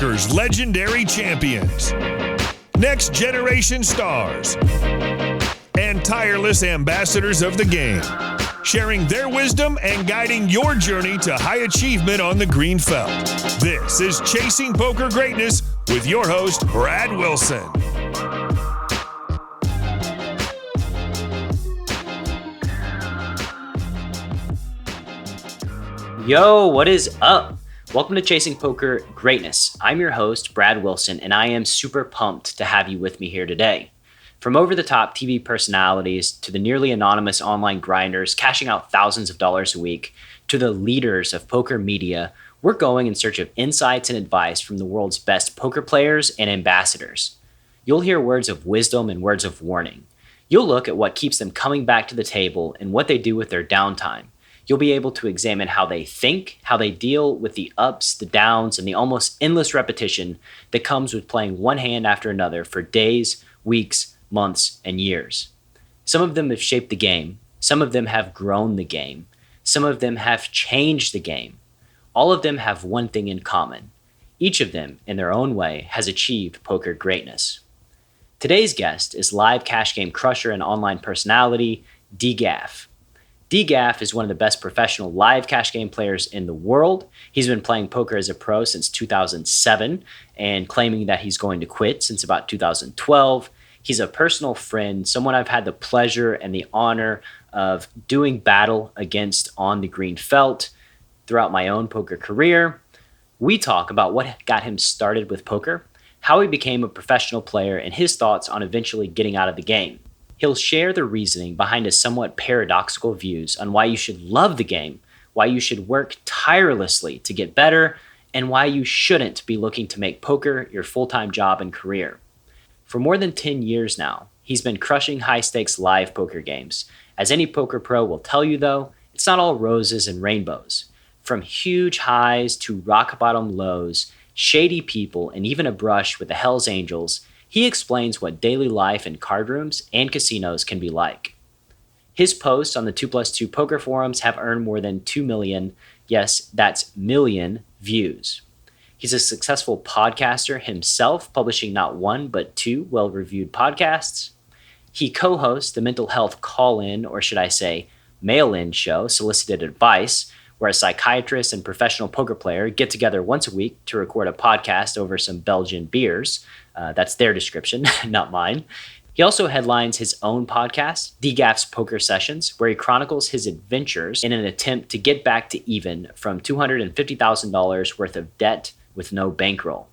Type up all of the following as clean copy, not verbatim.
Poker's legendary champions, next generation stars, and tireless ambassadors of the game, sharing their wisdom and guiding your journey to high achievement on the green felt. This is Chasing Poker Greatness with your host, Brad Wilson. Yo, what is up? Welcome to Chasing Poker Greatness. I'm your host, Brad Wilson, and I am super pumped to have you with me here today. From over-the-top TV personalities to the nearly anonymous online grinders cashing out thousands of dollars a week to the leaders of poker media, we're going in search of insights and advice from the world's best poker players and ambassadors. You'll hear words of wisdom and words of warning. You'll look at what keeps them coming back to the table and what they do with their downtime. You'll be able to examine how they think, how they deal with the ups, the downs, and the almost endless repetition that comes with playing one hand after another for days, weeks, months, and years. Some of them have shaped the game. Some of them have grown the game. Some of them have changed the game. All of them have one thing in common. Each of them, in their own way, has achieved poker greatness. Today's guest is live cash game crusher and online personality, DGAF. DGAF is one of the best professional live cash game players in the world. He's been playing poker as a pro since 2007 and claiming that he's going to quit since about 2012. He's a personal friend, someone I've had the pleasure and the honor of doing battle against on the green felt throughout my own poker career. We talk about what got him started with poker, how he became a professional player, and his thoughts on eventually getting out of the game. He'll share the reasoning behind his somewhat paradoxical views on why you should love the game, why you should work tirelessly to get better, and why you shouldn't be looking to make poker your full-time job and career. For more than 10 years now, he's been crushing high-stakes live poker games. As any poker pro will tell you, though, it's not all roses and rainbows. From huge highs to rock-bottom lows, shady people, and even a brush with the Hells Angels, he explains what daily life in card rooms and casinos can be like. His posts on the 2+2 poker forums have earned more than 2 million, yes, that's million, views. He's a successful podcaster himself, publishing not one, but two well-reviewed podcasts. He co-hosts the mental health call-in, or should I say, mail-in show, Solicited Advice, where a psychiatrist and professional poker player get together once a week to record a podcast over some Belgian beers. That's their description, not mine. He also headlines his own podcast, DGAF's Poker Sessions, where he chronicles his adventures in an attempt to get back to even from $250,000 worth of debt with no bankroll.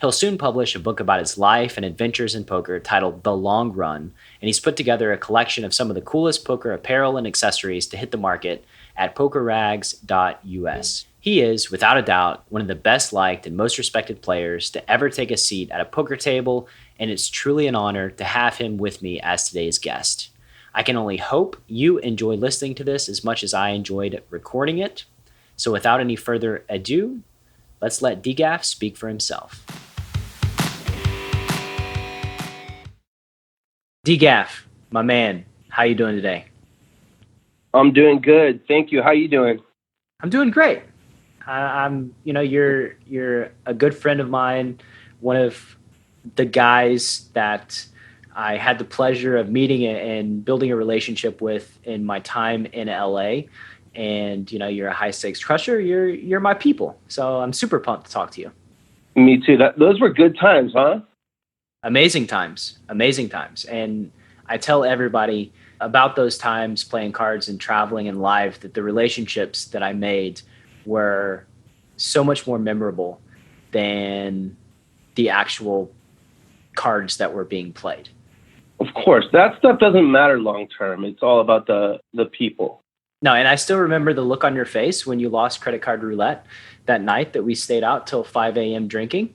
He'll soon publish a book about his life and adventures in poker titled The Long Run, and he's put together a collection of some of the coolest poker apparel and accessories to hit the market at pokerrags.us. He is, without a doubt, one of the best liked and most respected players to ever take a seat at a poker table, and it's truly an honor to have him with me as today's guest. I can only hope you enjoy listening to this as much as I enjoyed recording it. So without any further ado, let's let DGAF speak for himself. DGAF, my man, how you doing today? I'm doing good. Thank you. How you doing? I'm doing great. You're a good friend of mine, one of the guys that I had the pleasure of meeting and building a relationship with in my time in LA. And, you're a high stakes crusher. You're my people. So I'm super pumped to talk to you. Me too. Those were good times, huh? Amazing times. And I tell everybody about those times playing cards and traveling and live that the relationships that I made were so much more memorable than the actual cards that were being played. Of course, that stuff doesn't matter long term. It's all about the people. No, and I still remember the look on your face when you lost credit card roulette that night that we stayed out till 5 a.m. drinking.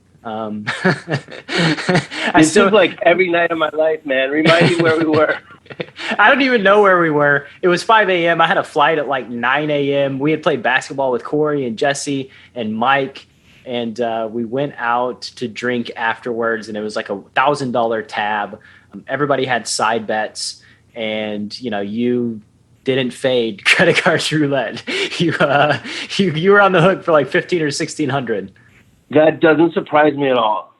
This is like every night of my life, man. Remind me where we were. I don't even know where we were. It was 5 a.m. I had a flight at like 9 a.m. We had played basketball with Corey and Jesse and Mike, and we went out to drink afterwards, and it was like $1,000 tab. Everybody had side bets, and you didn't fade credit card roulette. You were on the hook for like 15 or 1600. That doesn't surprise me at all.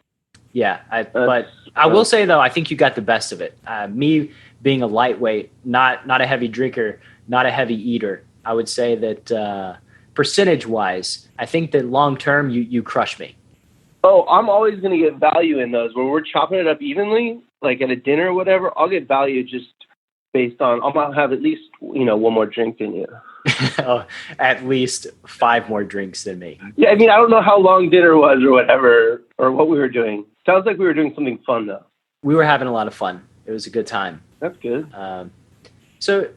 Yeah, but I will say though, I think you got the best of it. Me being a lightweight, not a heavy drinker, not a heavy eater, I would say that percentage-wise, I think that long-term you crush me. Oh, I'm always going to get value in those. When we're chopping it up evenly, like at a dinner or whatever, I'll get value just based on, I'll have at least, one more drink than you. Oh, at least 5 more drinks than me. Yeah, I mean, I don't know how long dinner was or whatever, or what we were doing. Sounds like we were doing something fun, though. We were having a lot of fun. It was a good time. That's good. So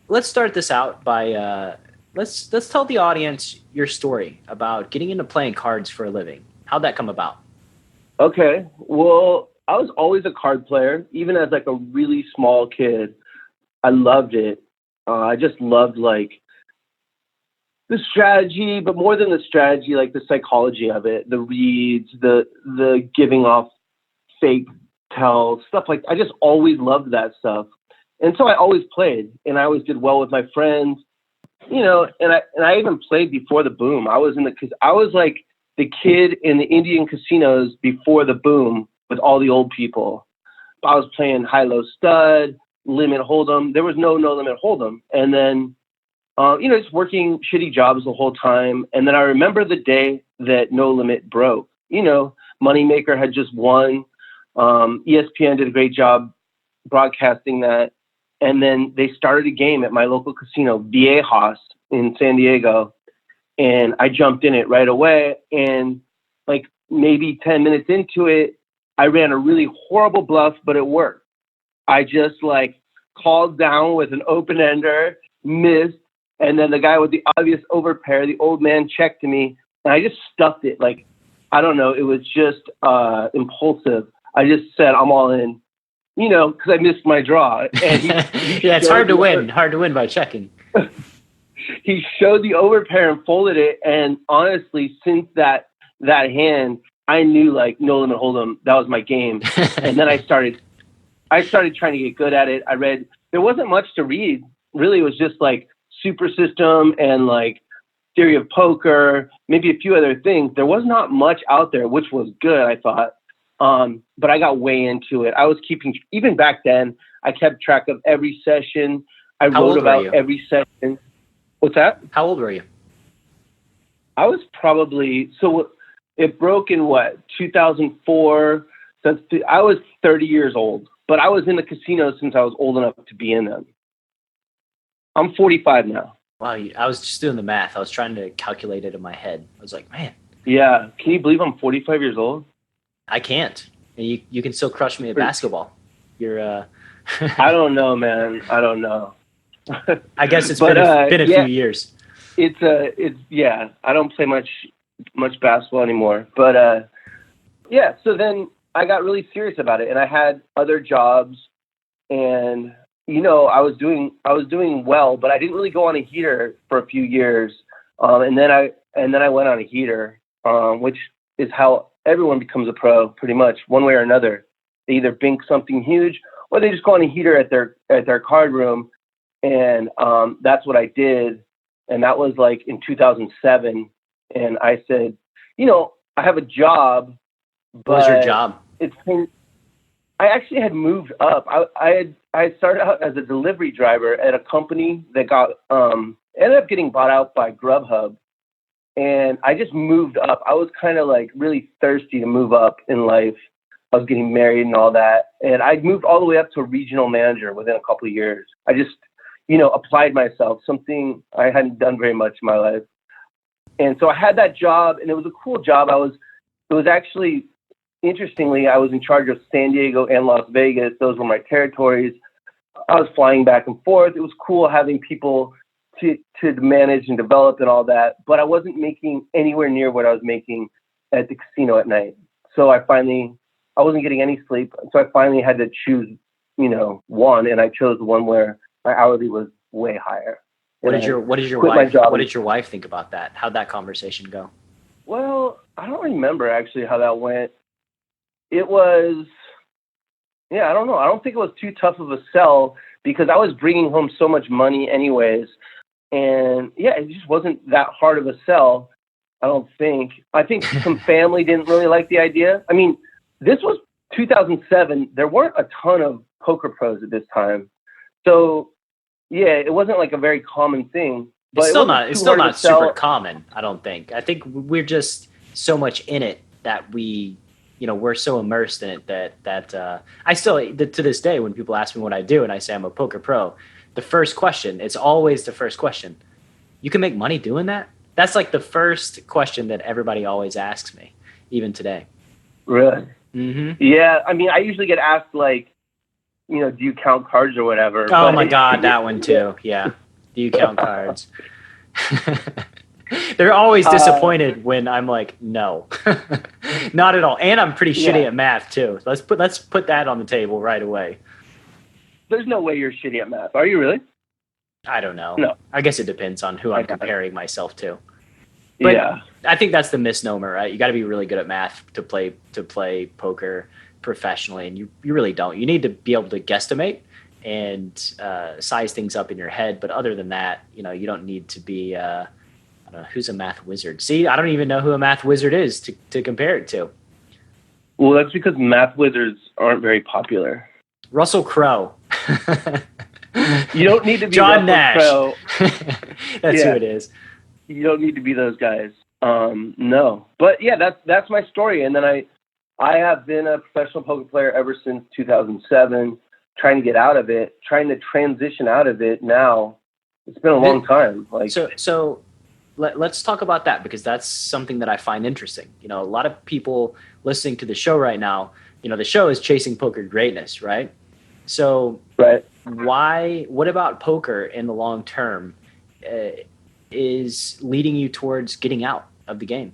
let's start this out by, let's tell the audience your story about getting into playing cards for a living. How'd that come about? Okay. Well, I was always a card player, even as like a really small kid. I loved it. I just loved like the strategy, but more than the strategy, like the psychology of it, the reads, the giving off fake tells, stuff like I just always loved that stuff. And so I always played, and I always did well with my friends, and I even played before the boom. I was like the kid in the Indian casinos before the boom with all the old people. I was playing high-low stud, limit hold'em. There was no limit hold'em. And then, just working shitty jobs the whole time. And then I remember the day that No Limit broke. Moneymaker had just won. ESPN did a great job broadcasting that. And then they started a game at my local casino, Viejas in San Diego. And I jumped in it right away. And like maybe 10 minutes into it, I ran a really horrible bluff, but it worked. I just like called down with an open ender, missed. And then the guy with the obvious overpair, the old man, checked me, and I just stuffed it. Like, I don't know. It was just impulsive. I just said, I'm all in, because I missed my draw. And yeah, it's hard to win. Hard to win by checking. He showed the overpair and folded it. And honestly, since that hand, I knew like No Limit Hold'em, that was my game. And then I started trying to get good at it. I read, there wasn't much to read. Really, it was just like Super System and like Theory of Poker, maybe a few other things. There was not much out there, which was good, I thought. But I got way into it. I was keeping, even back then, I kept track of every session. I wrote about every session. What's that? How old were you? I was probably, so it broke in 2004. So I was 30 years old, but I was in the casino since I was old enough to be in them. I'm 45 now. Wow, I was just doing the math. I was trying to calculate it in my head. I was like, man. Yeah, can you believe I'm 45 years old? I can't. And you can still crush me at basketball. You're I don't know, man. I don't know. I guess it's been a few years. It's yeah. I don't play much basketball anymore. But yeah. So then I got really serious about it, and I had other jobs, and I was doing well, but I didn't really go on a heater for a few years, and then I went on a heater, which is how everyone becomes a pro, pretty much, one way or another. They either bink something huge, or they just go on a heater at their card room, and that's what I did, and that was like in 2007. And I said, I have a job. But what was your job? I actually had moved up. I started out as a delivery driver at a company that got ended up getting bought out by Grubhub, and I just moved up. I was kind of like really thirsty to move up in life. I was getting married and all that, and I moved all the way up to regional manager within a couple of years. I just applied myself, something I hadn't done very much in my life, and so I had that job, and it was a cool job. It was actually, interestingly, I was in charge of San Diego and Las Vegas. Those were my territories. I was flying back and forth. It was cool having people to manage and develop and all that, but I wasn't making anywhere near what I was making at the casino at night. So I wasn't getting any sleep. So I finally had to choose, one, and I chose the one where my hourly was way higher. What did your wife think about that? How'd that conversation go? Well, I don't remember actually how that went. It was, I don't know. I don't think it was too tough of a sell because I was bringing home so much money anyways. And yeah, it just wasn't that hard of a sell. I don't think. I think some family didn't really like the idea. I mean, this was 2007. There weren't a ton of poker pros at this time. So, yeah, it wasn't like a very common thing. But It's still not super common, I don't think. I think we're just so much in it that we're so immersed in it that I still, to this day, when people ask me what I do and I say I'm a poker pro, the first question, it's always the first question. You can make money doing that? That's like the first question that everybody always asks me, even today. Really? Mm-hmm. Yeah. I mean, I usually get asked, like, do you count cards or whatever? Oh, my God, that one too. Yeah. Do you count cards? They're always disappointed when I'm like, no, not at all. And I'm pretty shitty at math too. Let's put that on the table right away. There's no way you're shitty at math. Are you really? I don't know. No. I guess it depends on who I'm comparing myself to. But yeah. I think that's the misnomer, right? You got to be really good at math to play poker professionally, and you really don't. You need to be able to guesstimate and size things up in your head. But other than that, you don't need to be, I don't know, who's a math wizard? See, I don't even know who a math wizard is to compare it to. Well, that's because math wizards aren't very popular. Russell Crowe. You don't need to be John Nash. Crowe. That's who it is. You don't need to be those guys. No. But yeah, that's my story. And then I have been a professional poker player ever since 2007. Trying to get out of it, trying to transition out of it now. It's been a long time. So let's talk about that, because that's something that I find interesting. A lot of people listening to the show right now, the show is Chasing Poker Greatness, right? So right. What about poker in the long term is leading you towards getting out of the game?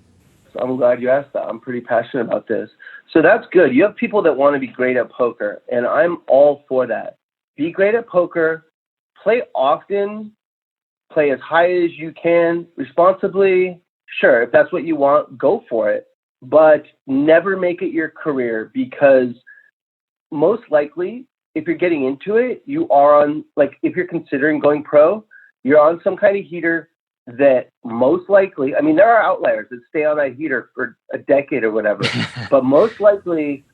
I'm glad you asked that. I'm pretty passionate about this. So that's good. You have people that want to be great at poker, and I'm all for that. Be great at poker, play often, play as high as you can, responsibly. Sure, if that's what you want, go for it. But never make it your career, because most likely, if you're getting into it, you are on, like, if you're considering going pro, you're on some kind of heater that most likely, I mean, there are outliers that stay on that heater for a decade or whatever, but most likely,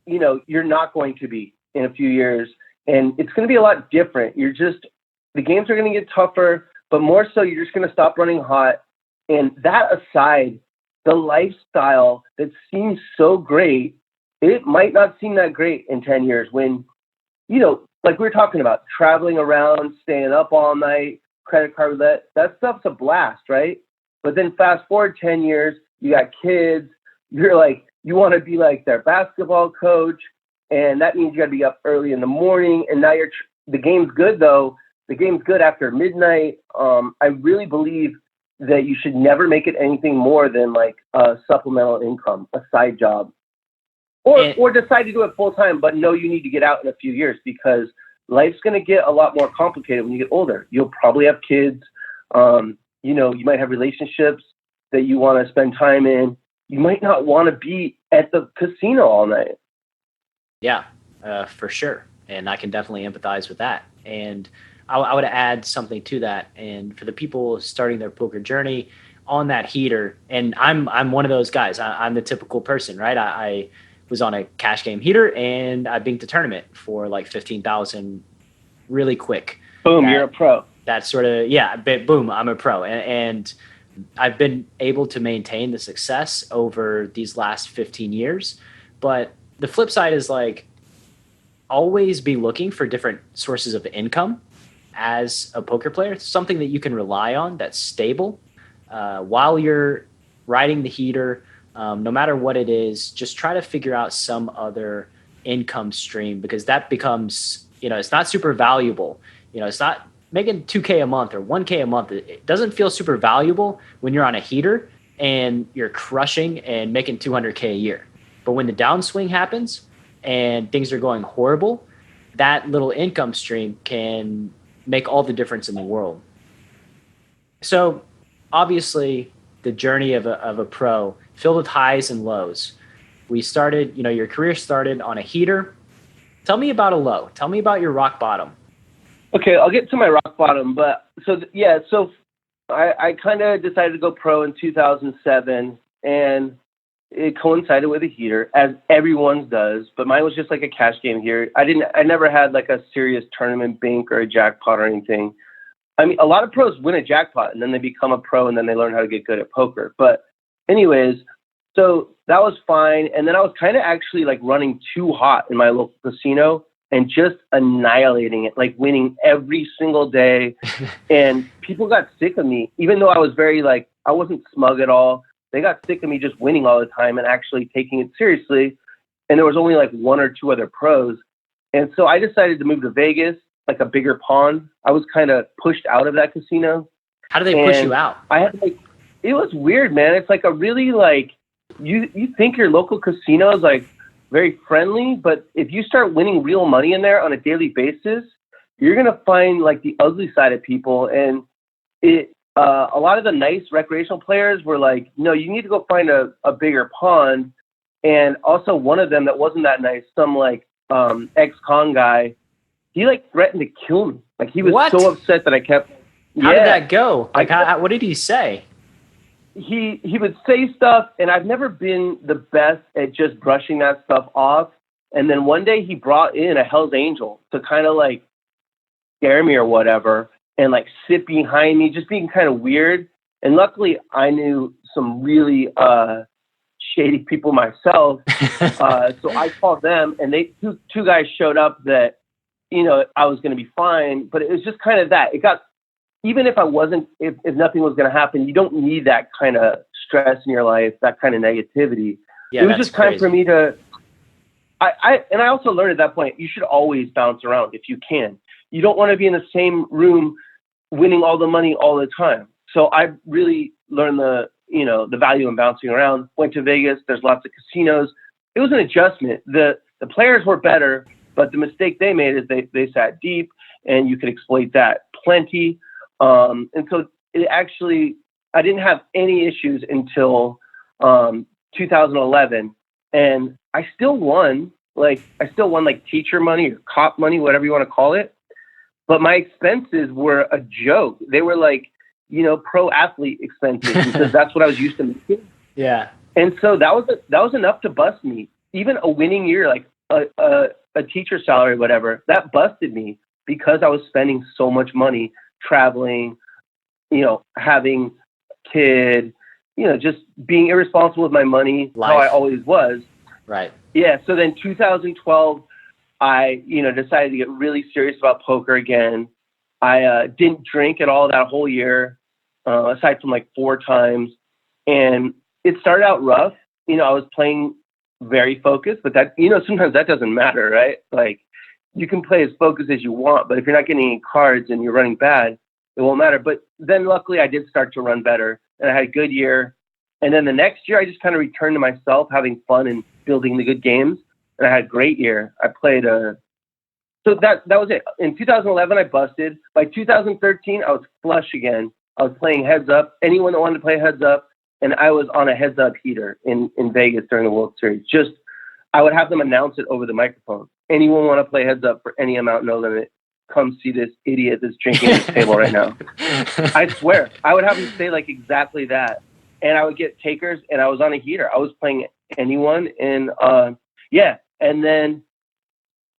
you're not going to be in a few years, and it's going to be a lot different. The games are going to get tougher, but more so, you're just going to stop running hot. And that aside, the lifestyle that seems so great, it might not seem that great in 10 years when, like we were talking about, traveling around, staying up all night, credit card roulette, that stuff's a blast, right? But then fast forward 10 years, you got kids, you're like, you want to be like their basketball coach, and that means you got to be up early in the morning, and now the game's good though. The game's good after midnight. I really believe that you should never make it anything more than like a supplemental income, a side job, or decide to do it full time, but know you need to get out in a few years, because life's going to get a lot more complicated when you get older. You'll probably have kids. You might have relationships that you want to spend time in. You might not want to be at the casino all night. Yeah, for sure. And I can definitely empathize with that. And I would add something to that. And for the people starting their poker journey on that heater, and I'm one of those guys. I'm the typical person, right? I was on a cash game heater, and I binked a tournament for like 15,000 really quick. Boom, you're a pro. That sort of, boom, I'm a pro. And I've been able to maintain the success over these last 15 years. But the flip side is like, always be looking for different sources of income as a poker player, something that you can rely on that's stable while you're riding the heater. No matter what it is, just try to figure out some other income stream, because that becomes, it's not super valuable. It's not making 2K a month or 1K a month. It doesn't feel super valuable when you're on a heater and you're crushing and making 200K a year. But when the downswing happens and things are going horrible, that little income stream can make all the difference in the world. So obviously the journey of a pro filled with highs and lows. We started, your career started on a heater. Tell me about a low. Tell me about your rock bottom. Okay, I'll get to my rock bottom, but so I kind of decided to go pro in 2007, and it coincided with a heater, as everyone's does, but mine was just like a cash game here. I never had like a serious tournament bank or a jackpot or anything. I mean, a lot of pros win a jackpot and then they become a pro and then they learn how to get good at poker. But anyways, so that was fine. And then I was kind of actually like running too hot in my local casino and just annihilating it, like winning every single day. And people got sick of me, even though I was very like, I wasn't smug at all. They got sick of me just winning all the time and actually taking it seriously. And there was only like one or two other pros. And so I decided to move to Vegas, like a bigger pond. I was kind of pushed out of that casino. How do they push you out? I had like, it was weird, man. It's like a really like, you think your local casino is like very friendly, but if you start winning real money in there on a daily basis, you're going to find like the ugly side of people. And a lot of the nice recreational players were like, no, you need to go find a bigger pond. And also one of them that wasn't that nice, some like ex-con guy, he like threatened to kill me. Like he was so upset that I kept. How did that go? Like, what did he say? He would say stuff, and I've never been the best at just brushing that stuff off. And then one day he brought in a Hell's Angel to kind of like scare me or whatever, and like sit behind me, just being kind of weird. And luckily, I knew some really shady people myself, so I called them, and they two guys showed up that, you know, I was going to be fine. But it was just kind of that. It got, even if I wasn't, if nothing was going to happen, you don't need that kind of stress in your life, that kind of negativity. Yeah, it was just time for me to, I also learned at that point, you should always bounce around if you can. You don't want to be in the same room winning all the money all the time. So I really learned the value in bouncing around. Went to Vegas. There's lots of casinos. It was an adjustment. The players were better, but the mistake they made is they sat deep, and you could exploit that plenty. And so it actually, I didn't have any issues until 2011, and I still won like teacher money or cop money, whatever you want to call it. But my expenses were a joke. They were like, pro athlete expenses, because that's what I was used to making. Yeah. And so that was enough to bust me. Even a winning year, like a teacher salary, whatever, that busted me because I was spending so much money traveling, having a kid, just being irresponsible with my money, how I always was. Right. Yeah. So then 2012, I, decided to get really serious about poker again. I didn't drink at all that whole year, aside from like 4 times. And it started out rough. I was playing very focused, but that, sometimes that doesn't matter, right? Like, you can play as focused as you want, but if you're not getting any cards and you're running bad, it won't matter. But then luckily I did start to run better, and I had a good year. And then the next year I just kind of returned to myself, having fun and building the good games. And I had a great year. I played so that was it. In 2011, I busted. By 2013, I was flush again. I was playing heads up. Anyone that wanted to play heads up, and I was on a heads up heater in Vegas during the World Series. I would have them announce it over the microphone. Anyone want to play heads up for any amount, no limit? Come see this idiot that's drinking at this table right now. I swear. I would have them say like exactly that. And I would get takers, and I was on a heater. I was playing anyone, and yeah. And then,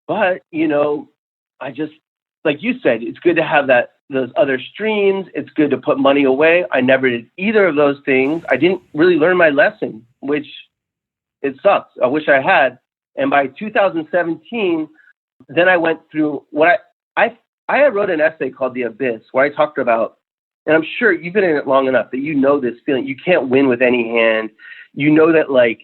but, I just, like you said, it's good to have those other streams. It's good to put money away. I never did either of those things. I didn't really learn my lesson, which it sucks. I wish I had. And by 2017, then I went through what I wrote an essay called The Abyss, where I talked about, and I'm sure you've been in it long enough that you know this feeling. You can't win with any hand. You know that, like,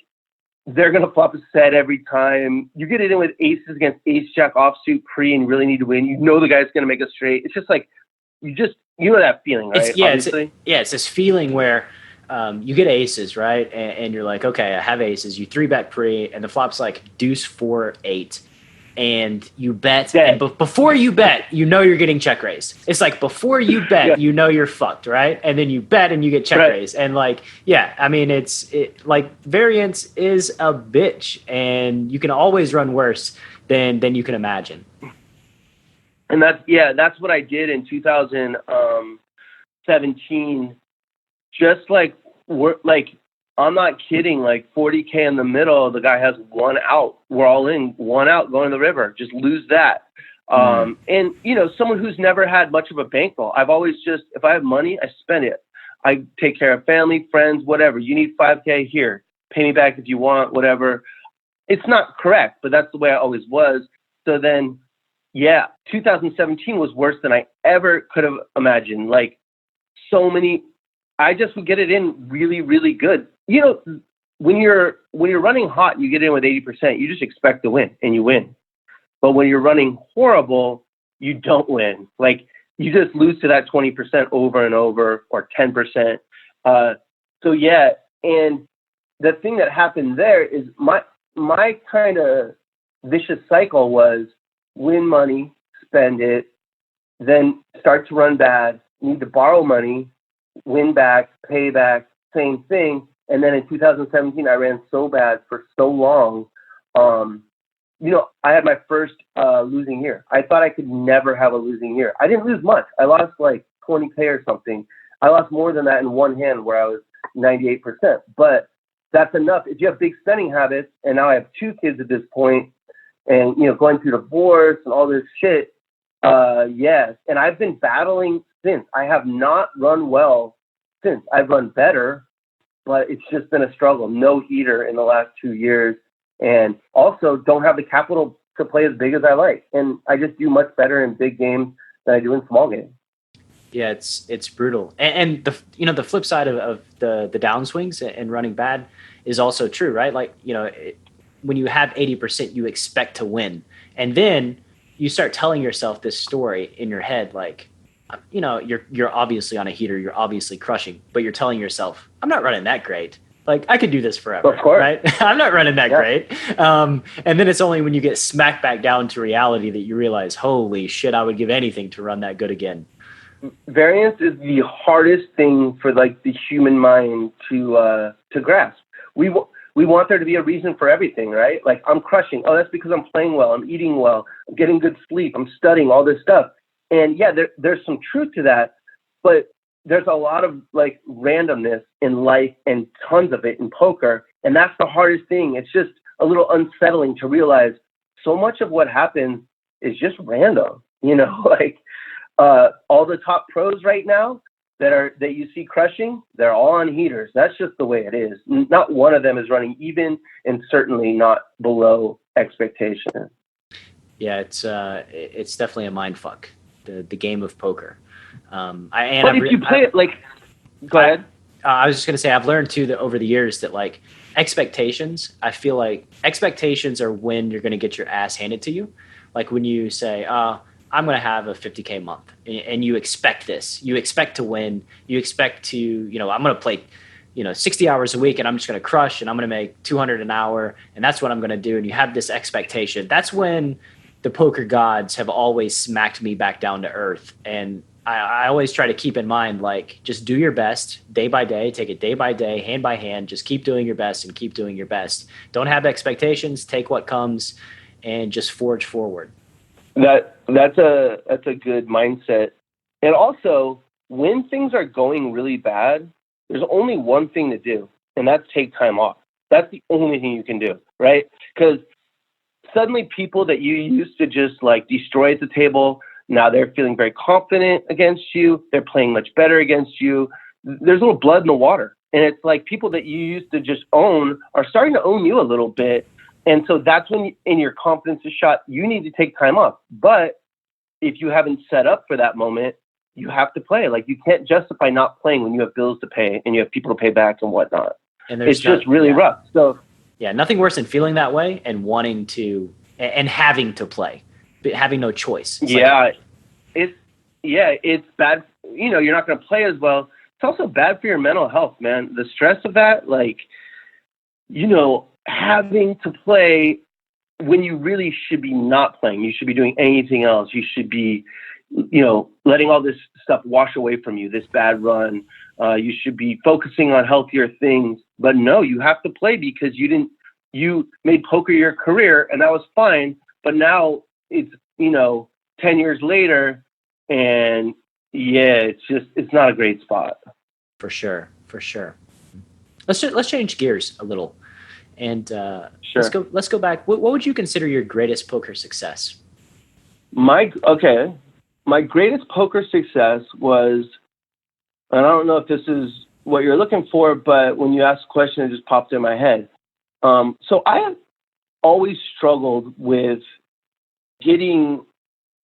they're going to flop a set every time. You get it in with aces against ace jack offsuit pre, and you really need to win. You know the guy's going to make a straight. It's just like, you know that feeling, right? It's this feeling where you get aces, right? And you're like, okay, I have aces. You 3-bet pre, and the flop's like deuce 4-8. And you bet, and before you bet, you're getting check raised. It's like before you bet, you're fucked, right? And then you bet and you get check raised. And like, yeah, I mean, like variance is a bitch, and you can always run worse than you can imagine. And that's what I did in 2000. 17, just like I'm not kidding, like 40K in the middle, the guy has one out. We're all in, one out, going to the river. Just lose that. And, someone who's never had much of a bankroll, I've always just, if I have money, I spend it. I take care of family, friends, whatever. You need 5K here. Pay me back if you want, whatever. It's not correct, but that's the way I always was. So then, 2017 was worse than I ever could have imagined. Like, so many, I just would get it in really, really good. When you're running hot, you get in with 80%. You just expect to win, and you win. But when you're running horrible, you don't win. Like, you just lose to that 20% over and over, or 10%. And the thing that happened there is my kind of vicious cycle was win money, spend it, then start to run bad, need to borrow money, win back, pay back, same thing. And then in 2017, I ran so bad for so long. I had my first losing year. I thought I could never have a losing year. I didn't lose much. I lost like 20K or something. I lost more than that in one hand, where I was 98%. But that's enough. If you have big spending habits, and now I have 2 kids at this point, and going through divorce and all this shit, yes. And I've been battling since. I have not run well since. I've run better, but it's just been a struggle. No heater in the last 2 years. And also don't have the capital to play as big as I like. And I just do much better in big games than I do in small games. Yeah, it's brutal. And the flip side of the downswings and running bad is also true, right? Like, when you have 80%, you expect to win. And then you start telling yourself this story in your head, like, you're obviously on a heater, you're obviously crushing, but you're telling yourself, I'm not running that great. Like, I could do this forever, of course. Right? I'm not running that great. And then it's only when you get smacked back down to reality that you realize, holy shit, I would give anything to run that good again. Variance is the hardest thing for like the human mind to grasp. We want there to be a reason for everything, right? Like, I'm crushing. Oh, that's because I'm playing well. I'm eating well. I'm getting good sleep. I'm studying, all this stuff. And there's some truth to that, but there's a lot of like randomness in life, and tons of it in poker. And that's the hardest thing. It's just a little unsettling to realize so much of what happens is just random, like all the top pros right now that you see crushing, they're all on heaters. That's just the way it is. Not one of them is running even, and certainly not below expectation. Yeah, it's definitely a mind fuck, the game of poker. If you play it like, go ahead. I was just going to say, I've learned too that over the years that like expectations, I feel like expectations are when you're going to get your ass handed to you. Like when you say, I'm going to have a 50K month, and you expect this, you expect to win, you expect to, I'm going to play, 60 hours a week, and I'm just going to crush, and I'm going to make 200 an hour, and that's what I'm going to do. And you have this expectation. That's when the poker gods have always smacked me back down to earth. And I always try to keep in mind, like, just do your best day by day, take it day by day, hand by hand, just keep doing your best and keep doing your best. Don't have expectations, take what comes, and just forge forward. That's a good mindset. And also, when things are going really bad, there's only one thing to do, and that's take time off. That's the only thing you can do, right? Because suddenly people that you used to just like destroy at the table, now they're feeling very confident against you. They're playing much better against you. There's a little blood in the water. And it's like people that you used to just own are starting to own you a little bit. And so that's when, in your confidence is shot, you need to take time off. But if you haven't set up for that moment, you have to play. Like, you can't justify not playing when you have bills to pay and you have people to pay back and whatnot. And it's just really rough. So yeah, nothing worse than feeling that way and wanting to, and having to play, but having no choice. It's bad. You're not going to play as well. It's also bad for your mental health, man. The stress of that, like, having to play when you really should be not playing. You should be doing anything else. You should be, letting all this stuff wash away from you, this bad run. You should be focusing on healthier things. But no, you have to play because you made poker your career, and that was fine. But now it's, 10 years later, and yeah, it's not a great spot. For sure. Let's change gears a little, and Sure. let's go back. What would you consider your greatest poker success? My greatest poker success was, and I don't know if this is what you're looking for, but when you asked the question, it just popped in my head. So I have always struggled with getting,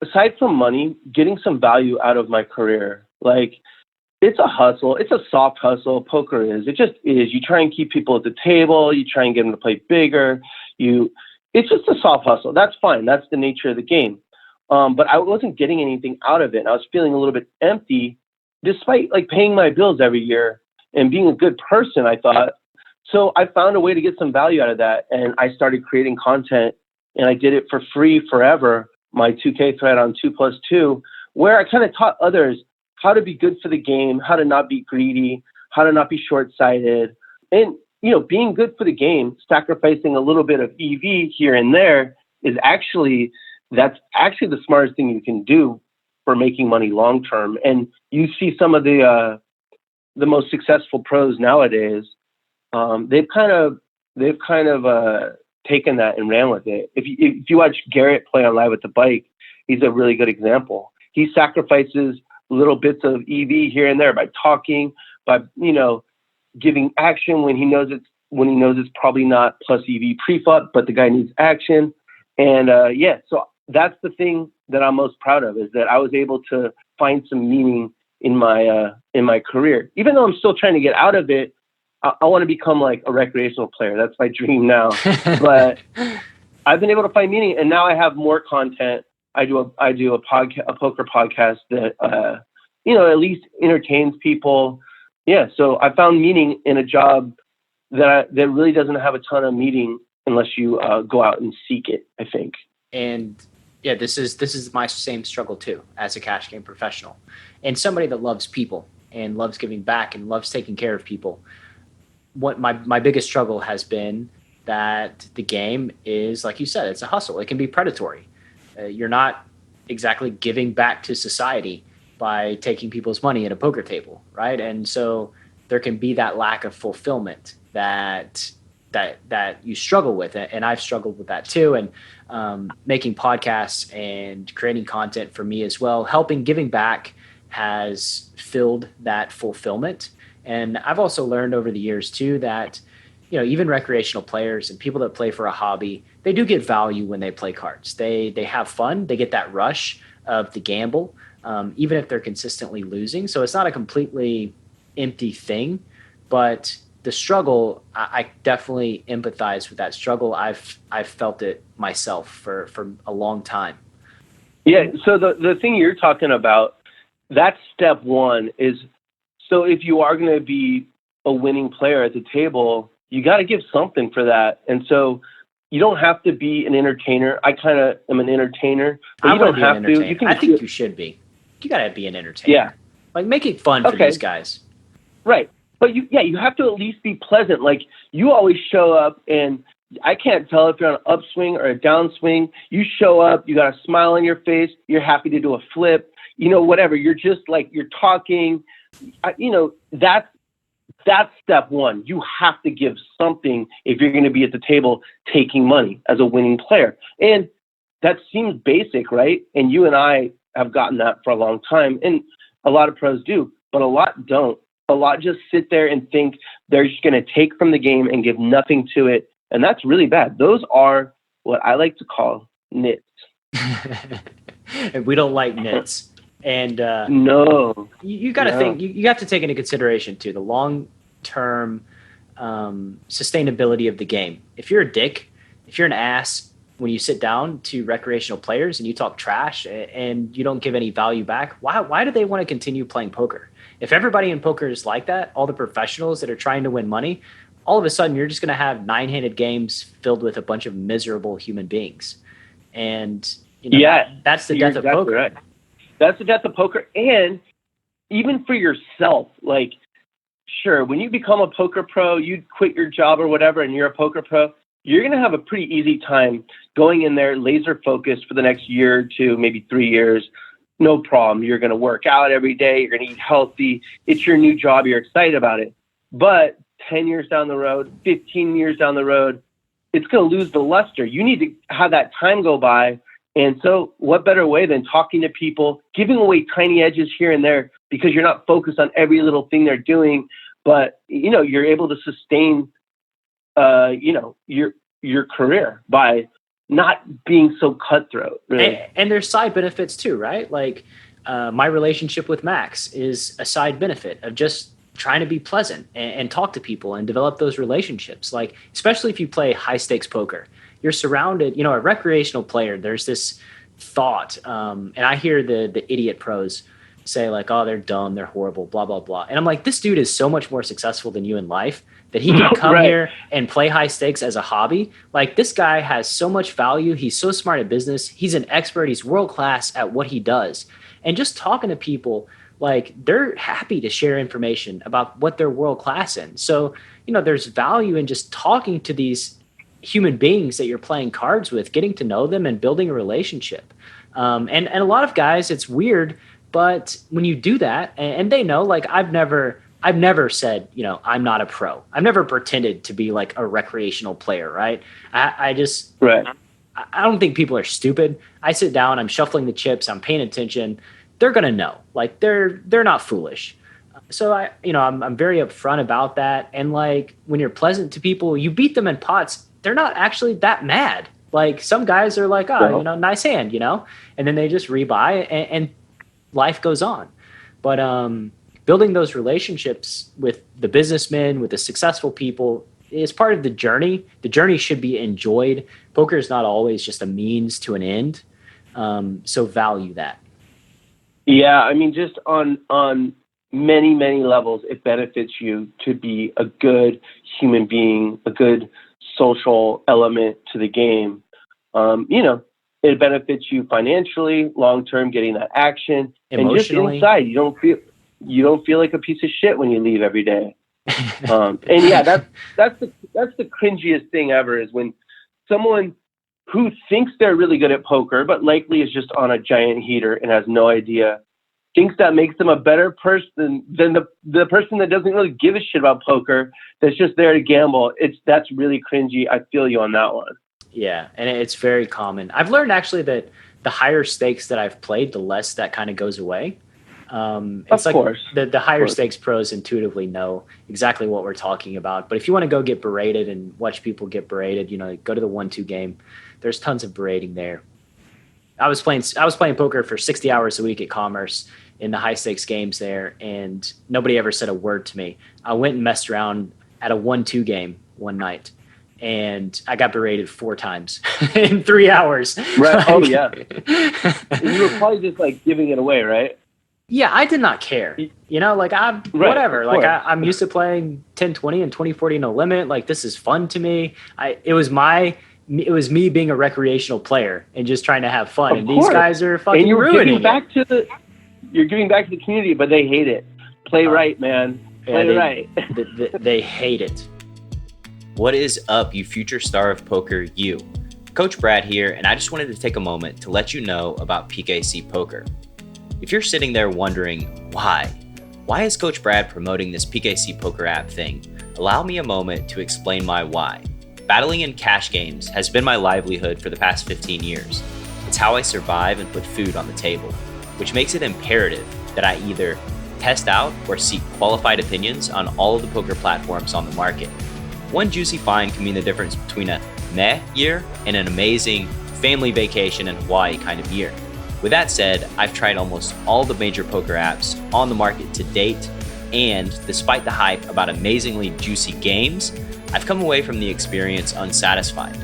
aside from money, getting some value out of my career. Like, it's a hustle. It's a soft hustle. Poker is. It just is. You try and keep people at the table. You try and get them to play bigger. It's just a soft hustle. That's fine. That's the nature of the game. But I wasn't getting anything out of it. And I was feeling a little bit empty, despite like paying my bills every year and being a good person, I thought. So I found a way to get some value out of that. And I started creating content, and I did it for free forever. My 2K thread on 2+2, where I kind of taught others how to be good for the game, how to not be greedy, how to not be short-sighted, and being good for the game, sacrificing a little bit of EV here and there that's actually the smartest thing you can do for making money long term. And you see some of the most successful pros nowadays, they've kind of taken that and ran with it. If you watch Garrett play on Live at the Bike, he's a really good example. He sacrifices little bits of EV here and there by talking, by giving action when he knows it's probably not plus EV pre-flop, but the guy needs action. And so that's the thing that I'm most proud of, is that I was able to find some meaning in my career, even though I'm still trying to get out of it. I want to become like a recreational player. That's my dream now. But I've been able to find meaning, and now I have more content. I do a poker podcast that at least entertains people. Yeah, so I found meaning in a job that really doesn't have a ton of meaning unless you go out and seek it, I think. And yeah, this is my same struggle too, as a cash game professional and somebody that loves people and loves giving back and loves taking care of people. What my biggest struggle has been that the game is, like you said, it's a hustle. It can be predatory. You're not exactly giving back to society by taking people's money at a poker table, right? And so there can be that lack of fulfillment that you struggle with it, and I've struggled with that too. And making podcasts and creating content for me as well, giving back has filled that fulfillment. And I've also learned over the years too that even recreational players and people that play for a hobby, they do get value when they play cards. They have fun. They get that rush of the gamble, even if they're consistently losing. So it's not a completely empty thing, but the struggle, I definitely empathize with that struggle. I've felt it myself for a long time. Yeah. So the thing you're talking about, that's step one is, so if you are going to be a winning player at the table, you got to give something for that. And so you don't have to be an entertainer. I kind of am an entertainer, but you don't have to. I think you should be. You got to be an entertainer. Yeah. Like, make it fun for these guys. Right. But you have to at least be pleasant. Like, you always show up, and I can't tell if you're on an upswing or a downswing. You show up, you got a smile on your face, you're happy to do a flip, whatever. You're just like, you're talking, that's step one. You have to give something if you're going to be at the table taking money as a winning player. And that seems basic, right? And you and I have gotten that for a long time. And a lot of pros do, but a lot don't. A lot just sit there and think they're just going to take from the game and give nothing to it. And that's really bad. Those are what I like to call nits. And we don't like nits. And no, you got to think, you have to take into consideration too, the long-term sustainability of the game. If you're a dick, if you're an ass, when you sit down to recreational players and you talk trash and you don't give any value back, why do they want to continue playing poker? If everybody in poker is like that, all the professionals that are trying to win money, all of a sudden you're just going to have 9-handed games filled with a bunch of miserable human beings. And that's the death of poker. Right. That's the death of poker. And even for yourself, like, sure, when you become a poker pro, you quit your job or whatever, and you're a poker pro, you're going to have a pretty easy time going in there laser focused for the next year or two, maybe 3 years, no problem. You're going to work out every day. You're going to eat healthy. It's your new job. You're excited about it. But 10 years down the road, 15 years down the road, it's going to lose the luster. You need to have that time go by. And so what better way than talking to people, giving away tiny edges here and there, because you're not focused on every little thing they're doing, but, you know, you're able to sustain, you know, your career by not being so cutthroat. Really. And there's side benefits too, right? Like my relationship with Max is a side benefit of just trying to be pleasant and talk to people and develop those relationships. Like, especially if you play high stakes poker, you're surrounded, you know, a recreational player, there's this thought. And I hear the idiot pros say like, oh, they're dumb, they're horrible, blah, blah, blah. And I'm like, this dude is so much more successful than you in life that he can come here and play high stakes as a hobby. Like, this guy has so much value. He's so smart at business. He's an expert. He's world-class at what he does. And just talking to people, like, they're happy to share information about what they're world-class in. So, you know, there's value in just talking to these human beings that you're playing cards with, getting to know them and building a relationship. And a lot of guys, it's weird, but when you do that, and they know, like, I've never said, you know, I'm not a pro. I've never pretended to be like a recreational player, right? I just, I don't think people are stupid. I sit down, I'm shuffling the chips, I'm paying attention. They're going to know, like, they're not foolish. So I'm very upfront about that. And like, when you're pleasant to people, you beat them in pots, they're not actually that mad. Like, some guys are like, oh, you know, nice hand, you know, and then they just rebuy and life goes on. But, building those relationships with the businessmen, with the successful people, is part of the journey. The journey should be enjoyed. Poker is not always just a means to an end. So value that. Yeah, I mean, just on many, many levels, it benefits you to be a good human being, a good social element to the game. You know, it benefits you financially, long-term, getting that action. Emotionally. And just inside, you don't feel like a piece of shit when you leave every day. And yeah, that's the cringiest thing ever, is when someone who thinks they're really good at poker, but likely is just on a giant heater and has no idea, thinks that makes them a better person than the person that doesn't really give a shit about poker, that's just there to gamble. That's really cringy. I feel you on that one. Yeah, and it's very common. I've learned actually that the higher stakes that I've played, the less that kind of goes away. It's of course. The higher stakes pros intuitively know exactly what we're talking about. But if you want to go get berated and watch people get berated, you know, go to the 1-2 game. There's tons of berating there. I was playing poker for 60 hours a week at Commerce in the high stakes games there, and nobody ever said a word to me. I went and messed around at a 1-2 game one night, and I got berated 4 times in 3 hours. Right. Oh yeah. You were probably just like giving it away, right? Yeah, I did not care. You know, like, whatever. Like, I'm used to playing 10-20 and 20-40 no limit. Like, this is fun to me. It was me being a recreational player and just trying to have fun. Of and course. These guys are fucking and ruining it. You're giving back to the community, but they hate it. Play right, man. Play right. They hate it. What is up, you future star of poker, you? Coach Brad here, and I just wanted to take a moment to let you know about PKC Poker. If you're sitting there wondering, why is Coach Brad promoting this PKC Poker app thing? Allow me a moment to explain my why. Battling in cash games has been my livelihood for the past 15 years. It's how I survive and put food on the table, which makes it imperative that I either test out or seek qualified opinions on all of the poker platforms on the market. One juicy find can mean the difference between a meh year and an amazing family vacation in Hawaii kind of year. With that said, I've tried almost all the major poker apps on the market to date, and despite the hype about amazingly juicy games, I've come away from the experience unsatisfied.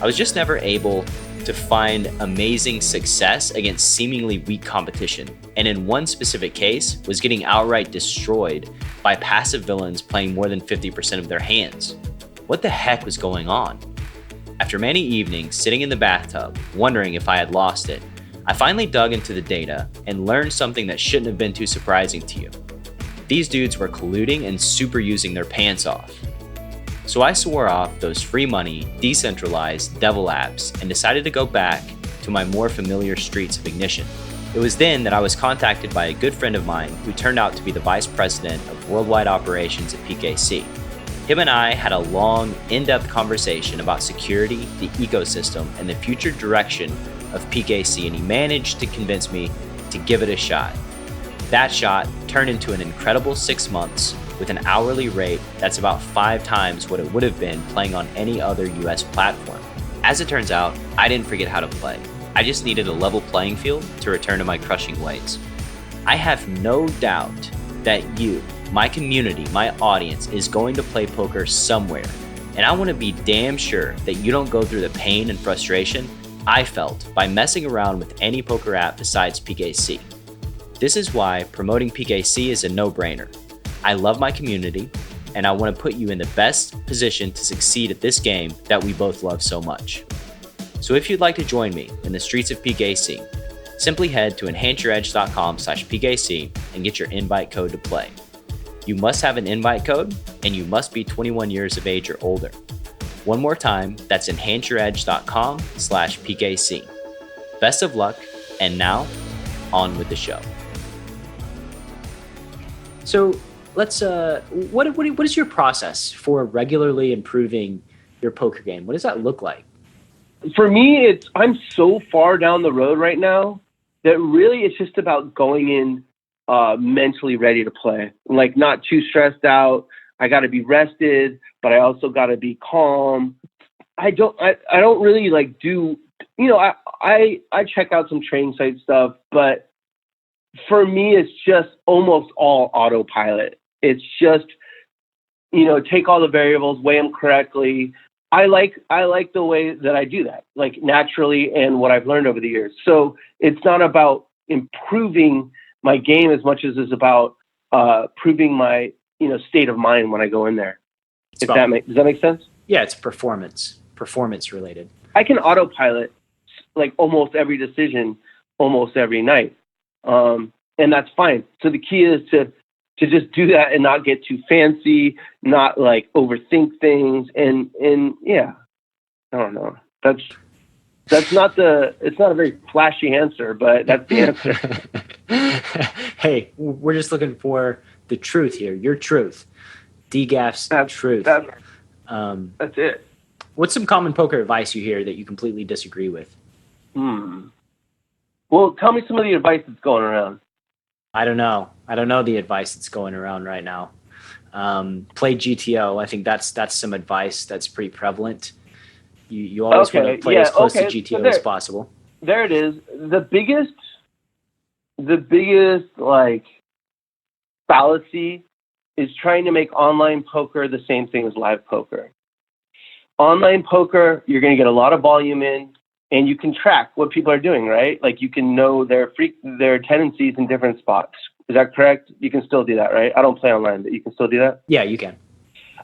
I was just never able to find amazing success against seemingly weak competition, and in one specific case, was getting outright destroyed by passive villains playing more than 50% of their hands. What the heck was going on? After many evenings sitting in the bathtub, wondering if I had lost it, I finally dug into the data and learned something that shouldn't have been too surprising to you. These dudes were colluding and super using their pants off. So I swore off those free money, decentralized devil apps and decided to go back to my more familiar streets of Ignition. It was then that I was contacted by a good friend of mine who turned out to be the vice president of worldwide operations at PKC. Him and I had a long, in-depth conversation about security, the ecosystem, and the future direction of PKC, and he managed to convince me to give it a shot. That shot turned into an incredible 6 months with an hourly rate that's about 5 times what it would have been playing on any other US platform. As it turns out, I didn't forget how to play. I just needed a level playing field to return to my crushing ways. I have no doubt that you, my community, my audience, is going to play poker somewhere, and I want to be damn sure that you don't go through the pain and frustration I felt by messing around with any poker app besides PKC. This is why promoting PKC is a no-brainer. I love my community, and I want to put you in the best position to succeed at this game that we both love so much. So if you'd like to join me in the streets of PKC, simply head to enhanceyouredge.com/PKC and get your invite code to play. You must have an invite code, and you must be 21 years of age or older. One more time, that's enhanceyouredge.com/PKC. Best of luck, and now, on with the show. So let's, what is your process for regularly improving your poker game? What does that look like? For me, I'm so far down the road right now that really it's just about going in mentally ready to play, like not too stressed out. I got to be rested, but I also got to be calm. I don't really like do, I check out some training site stuff, but for me, it's just almost all autopilot. It's just, take all the variables, weigh them correctly. I like the way that I do that, like naturally, and what I've learned over the years. So it's not about improving my game as much as it's about proving my state of mind when I go in there. Does that make sense? Yeah, it's performance related. I can autopilot like almost every decision, almost every night, and that's fine. So the key is to just do that and not get too fancy, not like overthink things. And yeah, I don't know. It's not a very flashy answer, but that's the answer. Hey, we're just looking for the truth here. Your truth. DGAF's truth. That's it. What's some common poker advice you hear that you completely disagree with? Well, tell me some of the advice that's going around. I don't know the advice that's going around right now. Play GTO. I think that's some advice that's pretty prevalent. You always want to play as close to GTO as possible. There it is. The biggest like fallacy is trying to make online poker the same thing as live poker. Online poker, you're going to get a lot of volume in, and you can track what people are doing, right? Like you can know their tendencies in different spots. Is that correct? You can still do that, right? I don't play online, but you can still do that? Yeah, you can.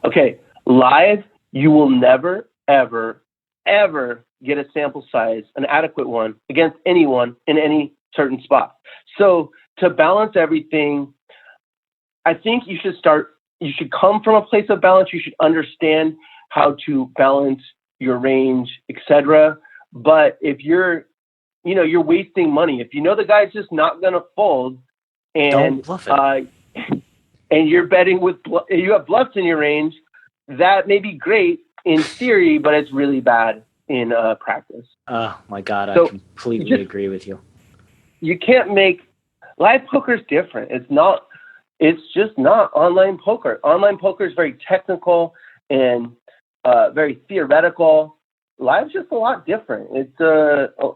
Okay. Live, you will never, ever, ever get a sample size, an adequate one, against anyone in any certain spot. So to balance everything, I think you should come from a place of balance. You should understand how to balance your range, etc. But if you're wasting money, if the guy's just not going to fold, and don't bluff it. And you're betting you have bluffs in your range, that may be great in theory, but it's really bad in practice. Oh my God, So I completely agree with you. You can't make live poker's different. It's just not online poker. Online poker is very technical and very theoretical. Live's just a lot different. It's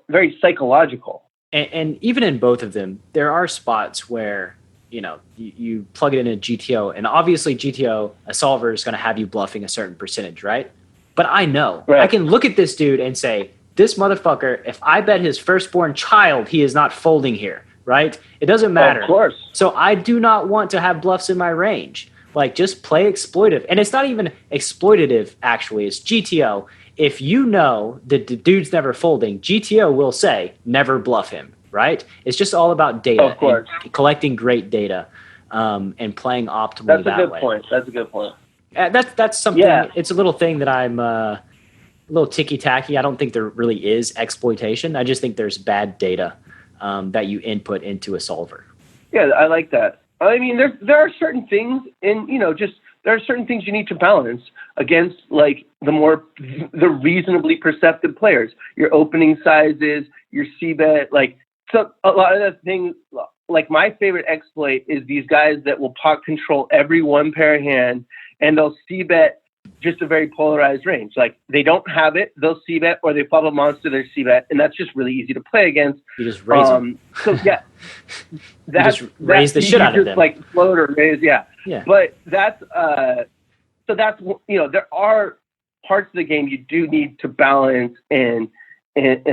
very psychological. And even in both of them, there are spots where, you plug it in a GTO, and obviously GTO, a solver is going to have you bluffing a certain percentage, right? But I know. Right. I can look at this dude and say, this motherfucker, if I bet his firstborn child, he is not folding here, right? It doesn't matter. Of course. So I do not want to have bluffs in my range. Like, just play exploitive. And it's not even exploitative, actually. It's GTO. If you know that the dude's never folding, GTO will say, never bluff him, right? It's just all about data. Of course. And collecting great data and playing optimally that way. That's a good point. That's something, It's a little thing that I'm a little ticky-tacky. I don't think there really is exploitation. I just think there's bad data that you input into a solver. Yeah, I like that. I mean, there are certain things there are certain things you need to balance against like the reasonably perceptive players. Your opening sizes, your c-bet, like so a lot of the things. Like my favorite exploit is these guys that will pot control every one pair of hand, and they'll c-bet just a very polarized range. Like they don't have it, they'll c-bet, or they flop a monster, they're c-bet, and that's just really easy to play against. You just raise them. So yeah, raise the shit out of them. Like float or raise, yeah. But that's so that's there are parts of the game you do need to balance and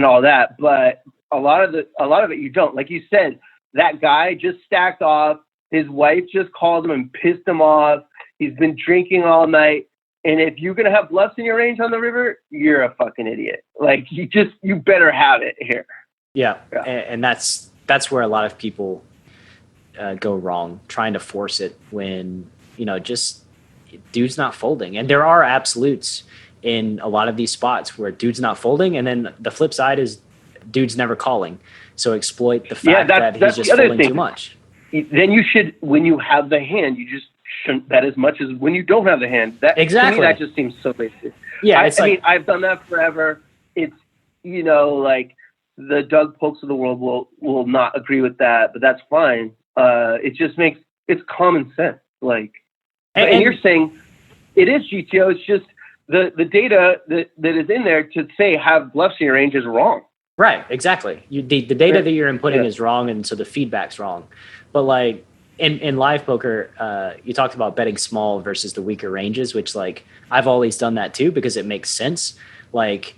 all that, but a lot of it you don't. Like you said, that guy just stacked off. His wife just called him and pissed him off. He's been drinking all night. And if you're going to have bluffs in your range on the river, you're a fucking idiot. Like you better have it here. Yeah. And that's where a lot of people go wrong, trying to force it when, just dude's not folding. And there are absolutes in a lot of these spots where dude's not folding. And then the flip side is dude's never calling. So exploit the fact that he's just folding too much. Then you should, when you have the hand, you just shouldn't bet as much as when you don't have the hand. Exactly. To me, that just seems so basic. Yeah, I mean, I've done that forever. It's, like the Doug Polks of the world will not agree with that, but that's fine. It just it's common sense. Like, and you're saying it is GTO. It's just the data that is in there to say have bluffs in your range is wrong. Right, exactly. The data that you're inputting is wrong, and so the feedback's wrong. But like in live poker, you talked about betting small versus the weaker ranges, which like I've always done that too because it makes sense. Like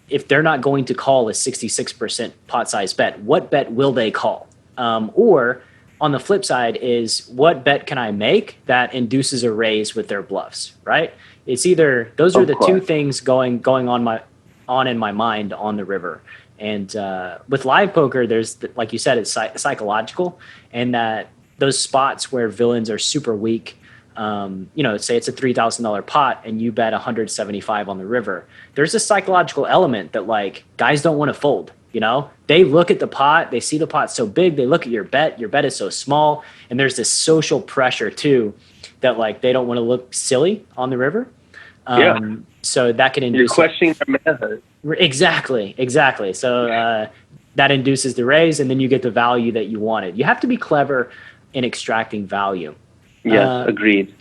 if they're not going to call a 66% pot size bet, what bet will they call? Or on the flip side is what bet can I make that induces a raise with their bluffs, right? It's either those are the two things going on in my mind on the river. And with live poker, there's, like you said, it's psychological, and that those spots where villains are super weak, say it's a $3,000 pot and you bet 175 on the river. There's a psychological element that like guys don't want to fold. They look at the pot, they see the pot so big, they look at your bet is so small, and there's this social pressure too that like they don't want to look silly on the river. So that can induce. You're questioning their manhood. Exactly. So that induces the raise, and then you get the value that you wanted. You have to be clever in extracting value. Yes, agreed.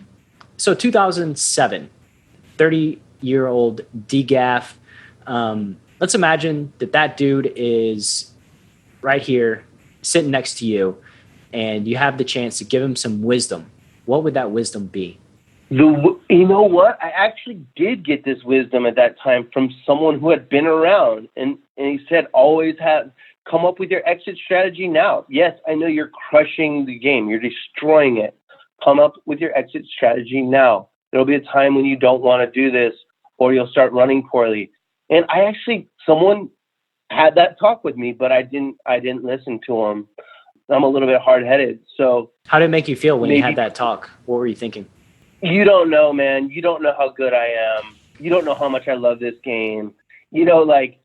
So 2007, 30-year-old DGAF. Let's imagine that dude is right here sitting next to you, and you have the chance to give him some wisdom. What would that wisdom be? You know what? I actually did get this wisdom at that time from someone who had been around, and he said, always come up with your exit strategy now. Yes, I know you're crushing the game. You're destroying it. Come up with your exit strategy now. There'll be a time when you don't want to do this, or you'll start running poorly. And someone had that talk with me, but I didn't listen to him. I'm a little bit hard-headed. So how did it make you feel when you had that talk? What were you thinking? You don't know, man. You don't know how good I am. You don't know how much I love this game. Like,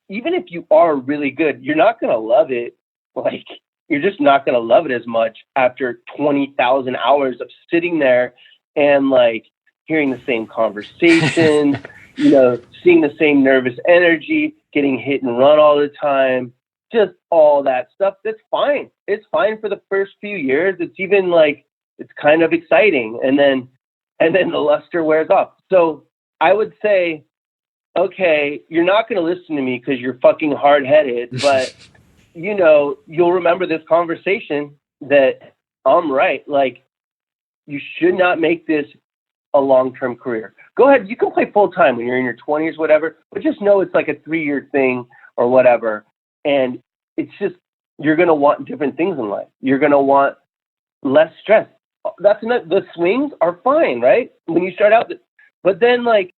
even if you are really good, you're not going to love it. Like, you're just not going to love it as much after 20,000 hours of sitting there and, like, hearing the same conversation, seeing the same nervous energy, getting hit and run all the time, just all that stuff. That's fine. It's fine for the first few years. It's even, like, it's kind of exciting. And then the luster wears off. So I would say, okay, you're not going to listen to me because you're fucking hard-headed, but, you'll remember this conversation that I'm right. Like, you should not make this a long-term career. Go ahead. You can play full-time when you're in your 20s, whatever, but just know it's like a 3-year thing or whatever. And it's just, you're going to want different things in life. You're going to want less stress. The swings are fine, right? When you start out, but then like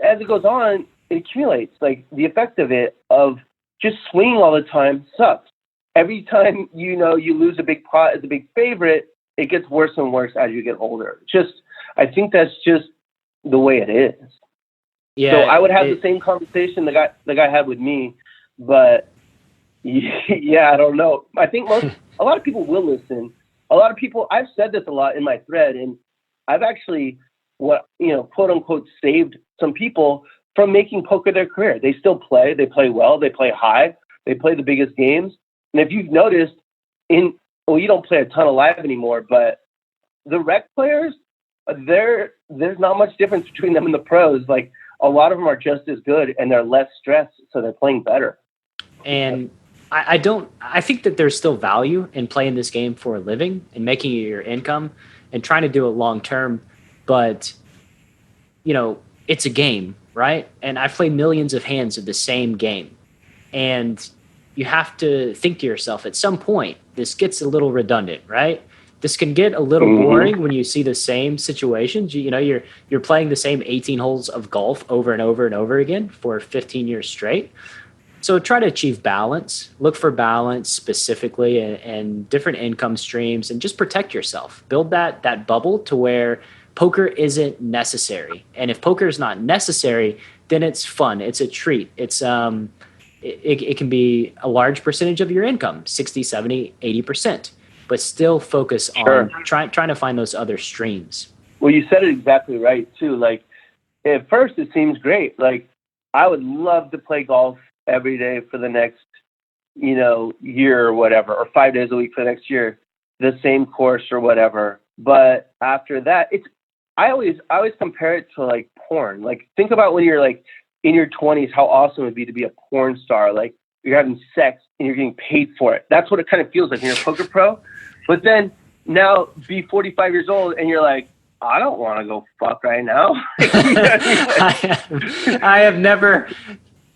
as it goes on, it accumulates. Like the effect of it of just swinging all the time sucks. Every time you lose a big pot as a big favorite, it gets worse and worse as you get older. I think that's just the way it is. Yeah. So I would have the same conversation the guy had with me, but Yeah, I don't know. I think a lot of people will listen. A lot of people, I've said this a lot in my thread, and I've actually, quote unquote, saved some people from making poker their career. They still play. They play well. They play high. They play the biggest games. And if you've noticed, you don't play a ton of live anymore, but the rec players, there's not much difference between them and the pros. Like, a lot of them are just as good, and they're less stressed, so they're playing better. And I think that there's still value in playing this game for a living and making it your income and trying to do it long term. But, it's a game, right? And I've played millions of hands of the same game. And you have to think to yourself, at some point, this gets a little redundant, right? This can get a little boring when you see the same situations. You're playing the same 18 holes of golf over and over and over again for 15 years straight. So try to achieve balance. Look for balance specifically and different income streams, and just protect yourself. Build that bubble to where poker isn't necessary. And if poker is not necessary, then it's fun. It's a treat. It's it can be a large percentage of your income, 60, 70, 80%. But still focus on trying to find those other streams. Well, you said it exactly right, too. Like, at first, it seems great. Like, I would love to play golf every day for the next, year or whatever, or 5 days a week for the next year, the same course or whatever. But after that, I always compare it to, like, porn. Like, think about when you're, like, in your 20s, how awesome it would be to be a porn star. Like, you're having sex and you're getting paid for it. That's what it kind of feels like when you're a poker pro. But then now be 45 years old and you're like, I don't want to go fuck right now. I have never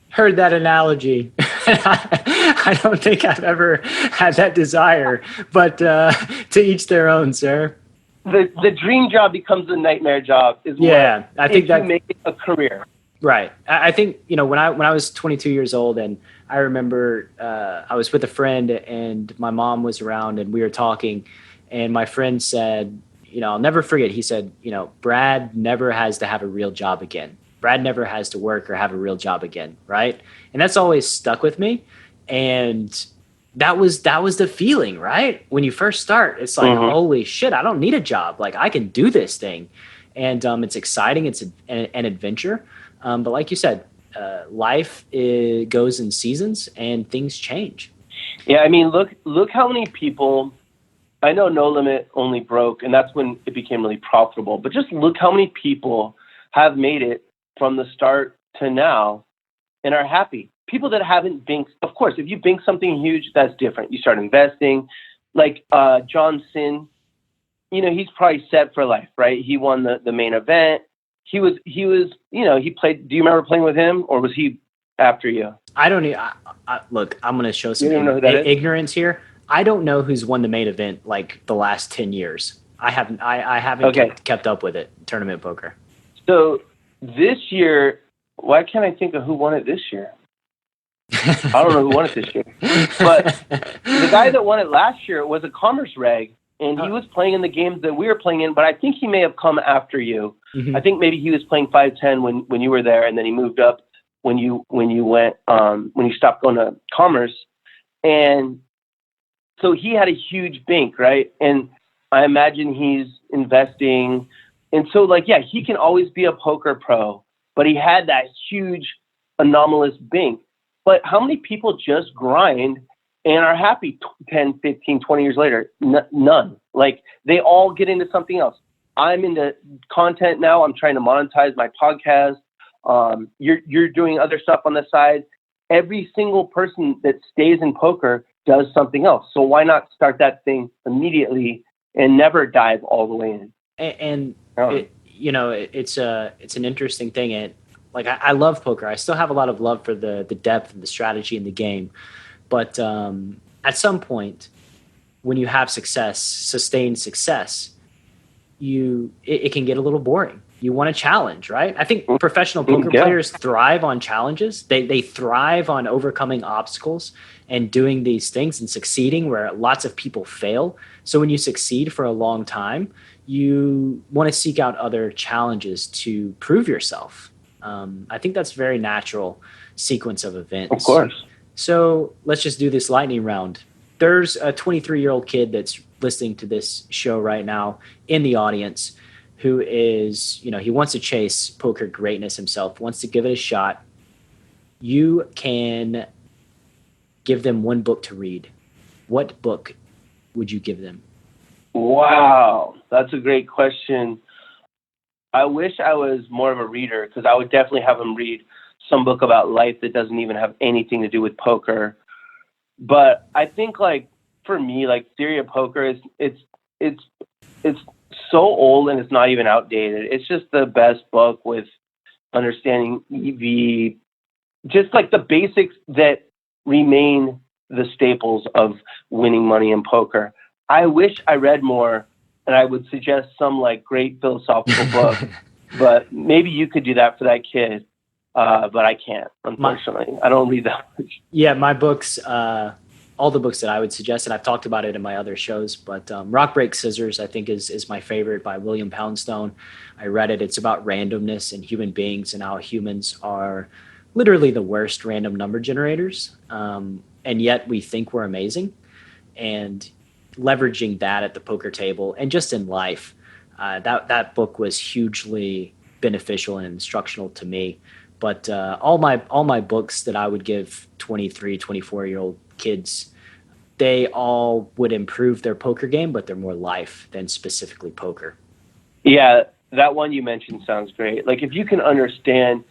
heard that analogy. I don't think I've ever had that desire, but to each their own, sir. The dream job becomes a nightmare job. I think that you make it a career. Right. I think, when I was 22 years old, and I remember I was with a friend and my mom was around and we were talking, and my friend said, I'll never forget. He said, Brad never has to have a real job again. Brad never has to work or have a real job again. Right. And that's always stuck with me. And that was the feeling, right? When you first start, it's like, holy shit, I don't need a job. Like, I can do this thing. And it's exciting. It's an adventure. But like you said, life goes in seasons and things change. Yeah, I mean, look how many people. I know No Limit only broke, and that's when it became really profitable. But just look how many people have made it from the start to now and are happy. People that haven't banked, of course, if you bank something huge, that's different. You start investing. Like John Sin, he's probably set for life, right? He won the main event. He played. Do you remember playing with him, or was he after you? I don't know. Look, I'm going to show some ignorance here. I don't know who's won the main event like the last 10 years. I haven't kept up with it, tournament poker. So this year, why can't I think of who won it this year? I don't know who won it this year. But the guy that won it last year was a Commerce Reg, and he was playing in the games that we were playing in, but I think he may have come after you. Mm-hmm. I think maybe he was playing 5-10 when you were there, and then he moved up when you went when you stopped going to Commerce. And so he had a huge bank, right? And I imagine he's investing. And so, he can always be a poker pro, but he had that huge anomalous bank. But how many people just grind and are happy 10, 15, 20 years later? None. Like, they all get into something else. I'm into content now. I'm trying to monetize my podcast. You're doing other stuff on the side. Every single person that stays in poker does something else. So why not start that thing immediately and never dive all the way in? And it's an interesting thing. And I love poker. I still have a lot of love for the depth and the strategy in the game. But at some point, when you have success, sustained success, it can get a little boring. You want a challenge, right? I think professional poker players thrive on challenges. They thrive on overcoming obstacles and doing these things and succeeding where lots of people fail. So when you succeed for a long time, you want to seek out other challenges to prove yourself. I think that's a very natural sequence of events. Of course. So let's just do this lightning round. There's a 23-year-old kid that's listening to this show right now in the audience who is, he wants to chase poker greatness himself, wants to give it a shot. You can give them one book to read. What book would you give them? Wow, that's a great question. I wish I was more of a reader, because I would definitely have them read some book about life that doesn't even have anything to do with poker. But I think, like, for me, like, Theory of Poker is it's so old and it's not even outdated. It's just the best book with understanding EV, just like the basics that remain the staples of winning money in poker. I wish I read more, and I would suggest some like great philosophical book, but maybe you could do that for that kid. But I can't, unfortunately. I don't read that much. Yeah, my books, all the books that I would suggest, and I've talked about it in my other shows, but Rock Break Scissors, I think, is my favorite by William Poundstone. I read it. It's about randomness and human beings and how humans are literally the worst random number generators. And yet we think we're amazing. And leveraging that at the poker table and just in life, that book was hugely beneficial and instructional to me. But all my books that I would give 23, 24-year-old kids, they all would improve their poker game, but they're more life than specifically poker. Yeah, that one you mentioned sounds great. Like, if you can understand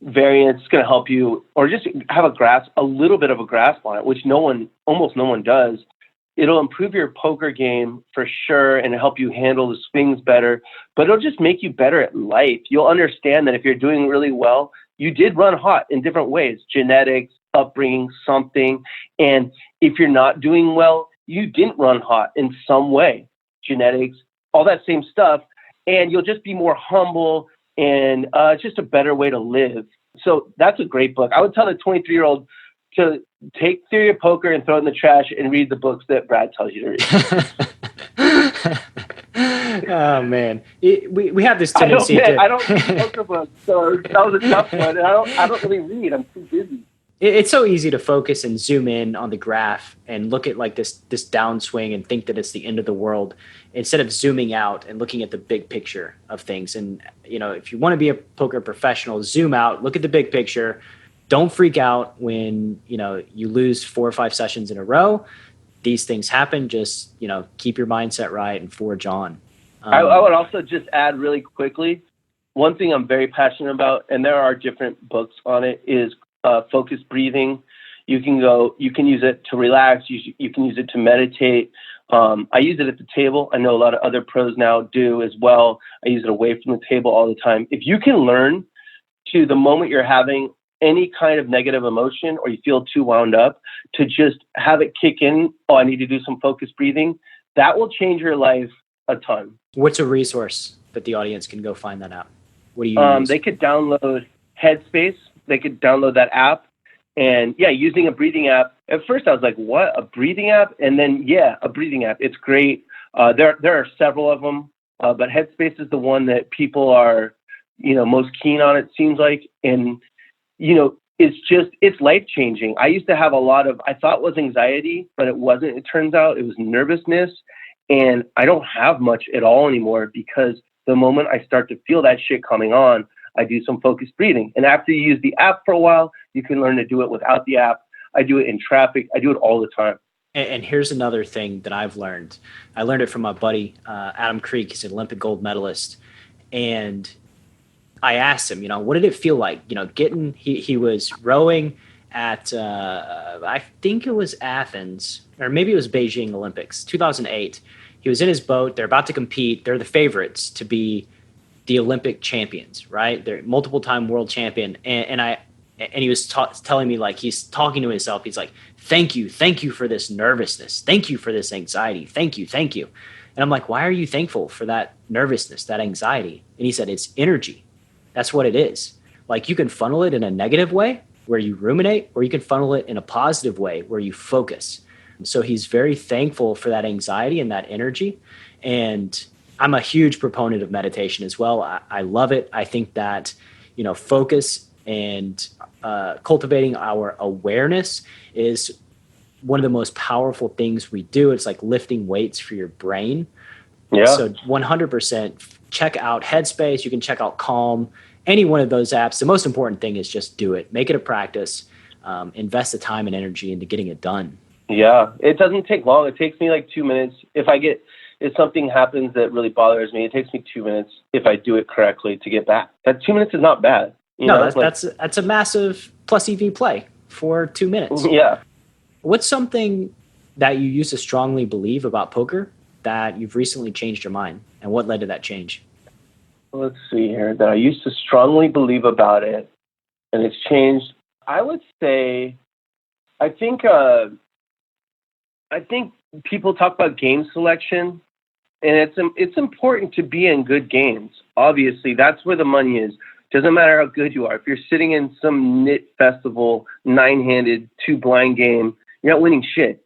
variance, it's going to help you, or just have a little bit of a grasp on it, which almost no one does. It'll improve your poker game for sure and help you handle the swings better, but it'll just make you better at life. You'll understand that if you're doing really well, you did run hot in different ways, genetics, upbringing, something. And if you're not doing well, you didn't run hot in some way, genetics, all that same stuff. And you'll just be more humble, and it's just a better way to live. So that's a great book. I would tell the 23-year-old to take Theory of Poker and throw it in the trash and read the books that Brad tells you to read. Oh man, we have this tendency I don't read poker books, so that was a tough one. And I don't really read. I'm too busy. It's so easy to focus and zoom in on the graph and look at like this downswing and think that it's the end of the world, instead of zooming out and looking at the big picture of things. And if you want to be a poker professional, zoom out, look at the big picture. Don't freak out when you lose 4 or 5 sessions in a row. These things happen. Just keep your mindset right and forge on. I would also just add really quickly, one thing I'm very passionate about, and there are different books on it, is focused breathing. You can use it to relax. You can use it to meditate. I use it at the table. I know a lot of other pros now do as well. I use it away from the table all the time. If you can learn to, the moment you're having any kind of negative emotion or you feel too wound up, to just have it kick in, I need to do some focused breathing, that will change your life a ton. What's a resource that the audience can go find that out? What do you use? They could download Headspace. They could download that app. And yeah, using a breathing app. At first I was like, what, a breathing app? And then, yeah, a breathing app. It's great. There are several of them, but Headspace is the one that people are, most keen on, it seems like. And, it's life-changing. I used to have a lot of, I thought it was anxiety, but it wasn't. It turns out it was nervousness. And I don't have much at all anymore, because the moment I start to feel that shit coming on, I do some focused breathing. And after you use the app for a while, you can learn to do it without the app. I do it in traffic. I do it all the time. And here's another thing that I've learned. I learned it from my buddy, Adam Creek. He's an Olympic gold medalist. And I asked him, what did it feel like? He was rowing at, I think it was Athens, or maybe it was Beijing Olympics, 2008. He was in his boat. They're about to compete. They're the favorites to be the Olympic champions, right? They're multiple-time world champion. And he was telling me, like, he's talking to himself. He's like, thank you for this nervousness. Thank you for this anxiety. Thank you. And I'm like, why are you thankful for that nervousness, that anxiety? And he said, it's energy. That's what it is. Like, you can funnel it in a negative way where you ruminate, or you can funnel it in a positive way where you focus. So he's very thankful for that anxiety and that energy. And I'm a huge proponent of meditation as well. I love it. I think that, focus And cultivating our awareness is one of the most powerful things we do. It's like lifting weights for your brain. Yeah. So 100% check out Headspace. You can check out Calm, any one of those apps. The most important thing is just do it. Make it a practice. Invest the time and energy into getting it done. Yeah. It doesn't take long. It takes me like 2 minutes. If something happens that really bothers me, it takes me 2 minutes if I do it correctly to get back. That 2 minutes is not bad. That's a massive plus EV play for 2 minutes. Yeah. What's something that you used to strongly believe about poker that you've recently changed your mind, and what led to that change? Let's see here. That I used to strongly believe about it, and it's changed. I would say, I think people talk about game selection, and it's important to be in good games. Obviously, that's where the money is. Doesn't matter how good you are. If you're sitting in some nit festival, 9-handed, 2-blind game, you're not winning shit,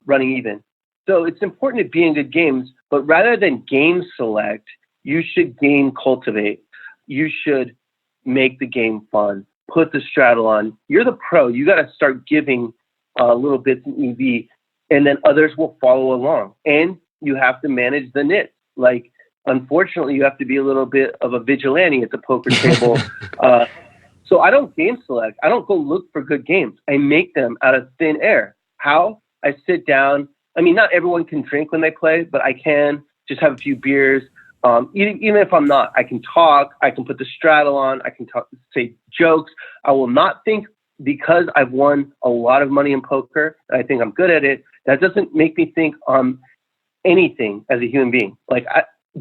running even. So it's important to be in good games, but rather than game select, you should game cultivate. You should make the game fun. Put the straddle on. You're the pro. You got to start giving little bits in EV, and then others will follow along. And you have to manage the nits. Like, unfortunately, you have to be a little bit of a vigilante at the poker table. So I don't game select. I don't go look for good games. I make them out of thin air. How? I sit down. I mean, not everyone can drink when they play, but I can just have a few beers. Even if I'm not, I can talk. I can put the straddle on. I can say jokes. I will not think because I've won a lot of money in poker and I think I'm good at it. That doesn't make me think I'm anything as a human being. Like,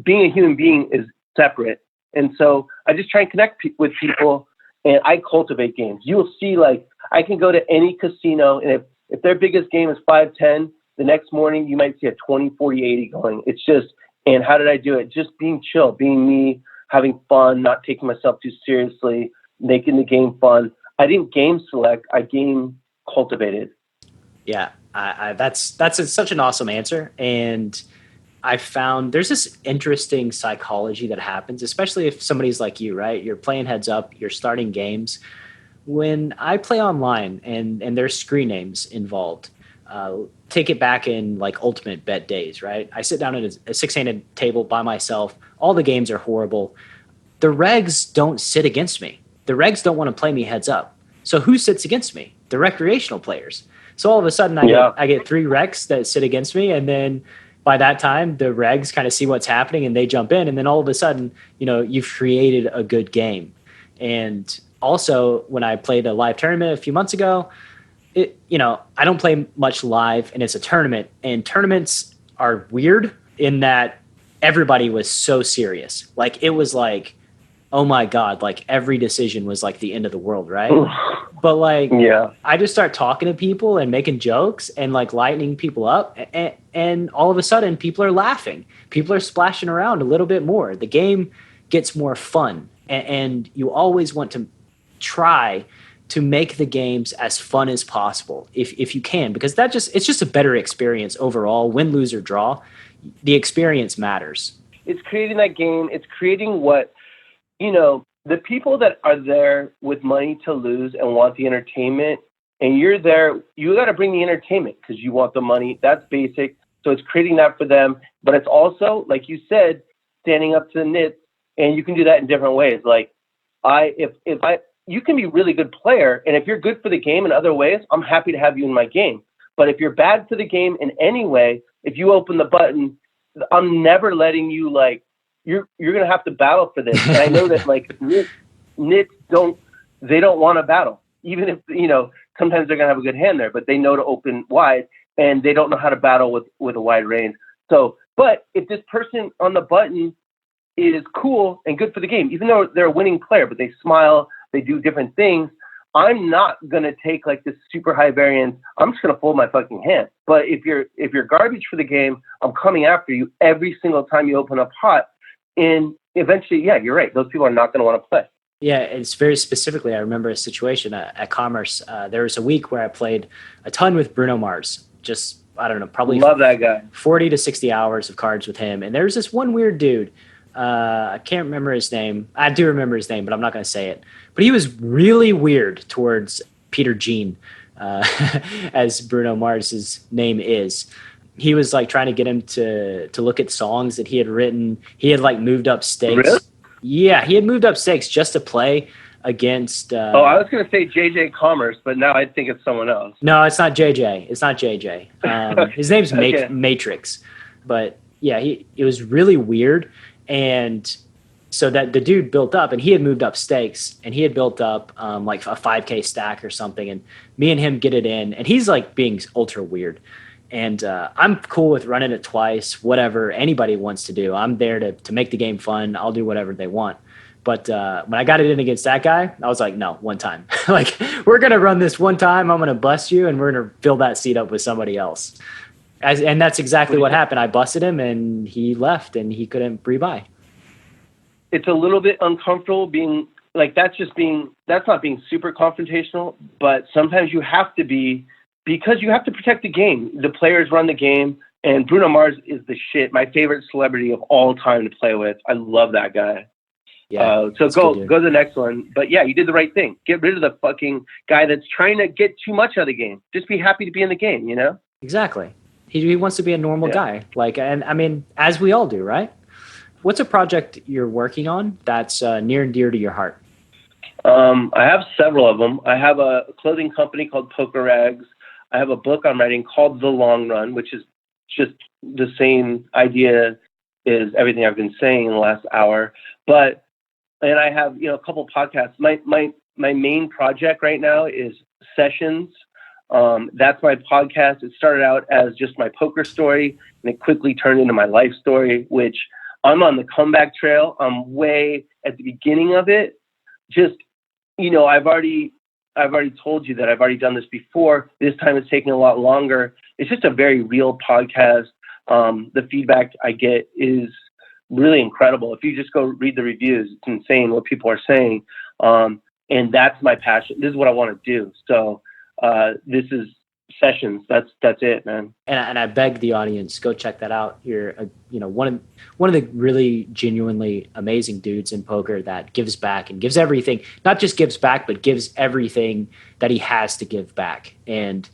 being a human being is separate. And so I just try and connect with people, and I cultivate games. You will see, like, I can go to any casino, and if their biggest game is 5-10, the next morning you might see a 20, 40, 80 going. It's just, and how did I do it? Just being chill, being me, having fun, not taking myself too seriously, making the game fun. I didn't game select, I game cultivated. Yeah, that's such an awesome answer. And I found there's this interesting psychology that happens, especially if somebody's like you, right? You're playing heads up, you're starting games. When I play online and there's screen names involved, take it back in like ultimate bet days, right? I sit down at a 6-handed table by myself. All the games are horrible. The regs don't sit against me. The regs don't want to play me heads up. So who sits against me? The recreational players. So all of a sudden I get 3 recs that sit against me, and then by that time the regs kind of see what's happening and they jump in, and then all of a sudden, you've created a good game. And also when I played a live tournament a few months ago, I don't play much live, and it's a tournament, and tournaments are weird in that everybody was so serious. Like, it was like, oh my God, like every decision was like the end of the world, right? But like, I just start talking to people and making jokes and like lightening people up, and all of a sudden people are laughing. People are splashing around a little bit more. The game gets more fun, and you always want to try to make the games as fun as possible if you can, because it's just a better experience overall. Win, lose, or draw, the experience matters. It's creating that game. It's creating what, the people that are there with money to lose and want the entertainment, and you're there, you got to bring the entertainment because you want the money. That's basic. So it's creating that for them. But it's also, like you said, standing up to the nits, and you can do that in different ways. Like, you can be a really good player, and if you're good for the game in other ways, I'm happy to have you in my game. But if you're bad for the game in any way, if you open the button, I'm never letting you, like, you're going to have to battle for this. And I know that, like, nits don't want to battle. Even if, sometimes they're going to have a good hand there, but they know to open wide, and they don't know how to battle with a wide range. So, but if this person on the button is cool and good for the game, even though they're a winning player, but they smile, they do different things, I'm not going to take like this super high variance. I'm just going to fold my fucking hand. But if you're garbage for the game, I'm coming after you every single time you open up hot. And eventually, yeah, you're right. Those people are not going to want to play. Yeah, it's very specifically, I remember a situation at Commerce. There was a week where I played a ton with Bruno Mars. Just, I don't know, probably love that guy. 40 to 60 hours of cards with him. And there was this one weird dude I can't remember his name. I do remember his name, but I'm not going to say it. But he was really weird towards Peter Jean, as Bruno Mars's name is. He was like trying to get him to look at songs that he had written. He had like moved up stakes. Really? Yeah, he had moved up stakes just to play against. I was going to say JJ Commerce, but now I think it's someone else. No, it's not JJ. It's not JJ. His name's Okay. Matrix. But yeah, it was really weird. And so that the dude built up, and he had moved up stakes, and he had built up like a 5K stack or something. And me and him get it in, and he's like being ultra weird. And I'm cool with running it twice, whatever anybody wants to do. I'm there to make the game fun. I'll do whatever they want. But when I got it in against that guy, I was like, no, one time. Like, we're going to run this one time. I'm going to bust you, and we're going to fill that seat up with somebody else. And that's exactly what happened. I busted him, and he left, and he couldn't pre-buy. It's a little bit uncomfortable being like, that's not being super confrontational, but sometimes you have to be, because you have to protect the game. The players run the game, and Bruno Mars is the shit. My favorite celebrity of all time to play with. I love that guy. Yeah. So go to the next one. But yeah, you did the right thing. Get rid of the fucking guy that's trying to get too much out of the game. Just be happy to be in the game, you know? Exactly. He wants to be a normal guy. Like, and I mean, as we all do, right? What's a project you're working on that's near and dear to your heart? I have several of them. I have a clothing company called Poker Rags. I have a book I'm writing called The Long Run, which is just the same idea as everything I've been saying in the last hour. And I have, a couple podcasts. My main project right now is Sessions. That's my podcast. It started out as just my poker story, and it quickly turned into my life story, which I'm on the comeback trail. I'm way at the beginning of it. Just, I've already told you that I've already done this before. This time it's taking a lot longer. It's just a very real podcast. The feedback I get is really incredible. If you just go read the reviews, it's insane what people are saying. And that's my passion. This is what I want to do. So this is Sessions. That's it, man. And I beg the audience, go check that out. You're one of the really genuinely amazing dudes in poker that gives back and gives everything. Not just gives back, but gives everything that he has to give back. And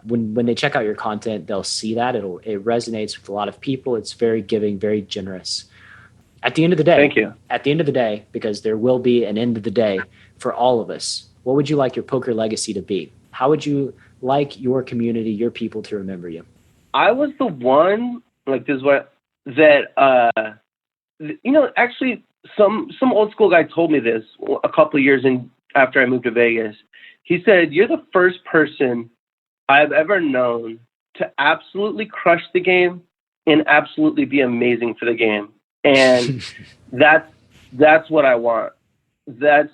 when they check out your content, they'll see that it resonates with a lot of people. It's very giving, very generous. At the end of the day, thank you. At the end of the day, because there will be an end of the day for all of us, what would you like your poker legacy to be? How would you like your community, your people to remember you? I was the one, like this is what, that, actually some old school guy told me this a couple of years after I moved to Vegas. He said, you're the first person I've ever known to absolutely crush the game and absolutely be amazing for the game. And that's what I want. That's,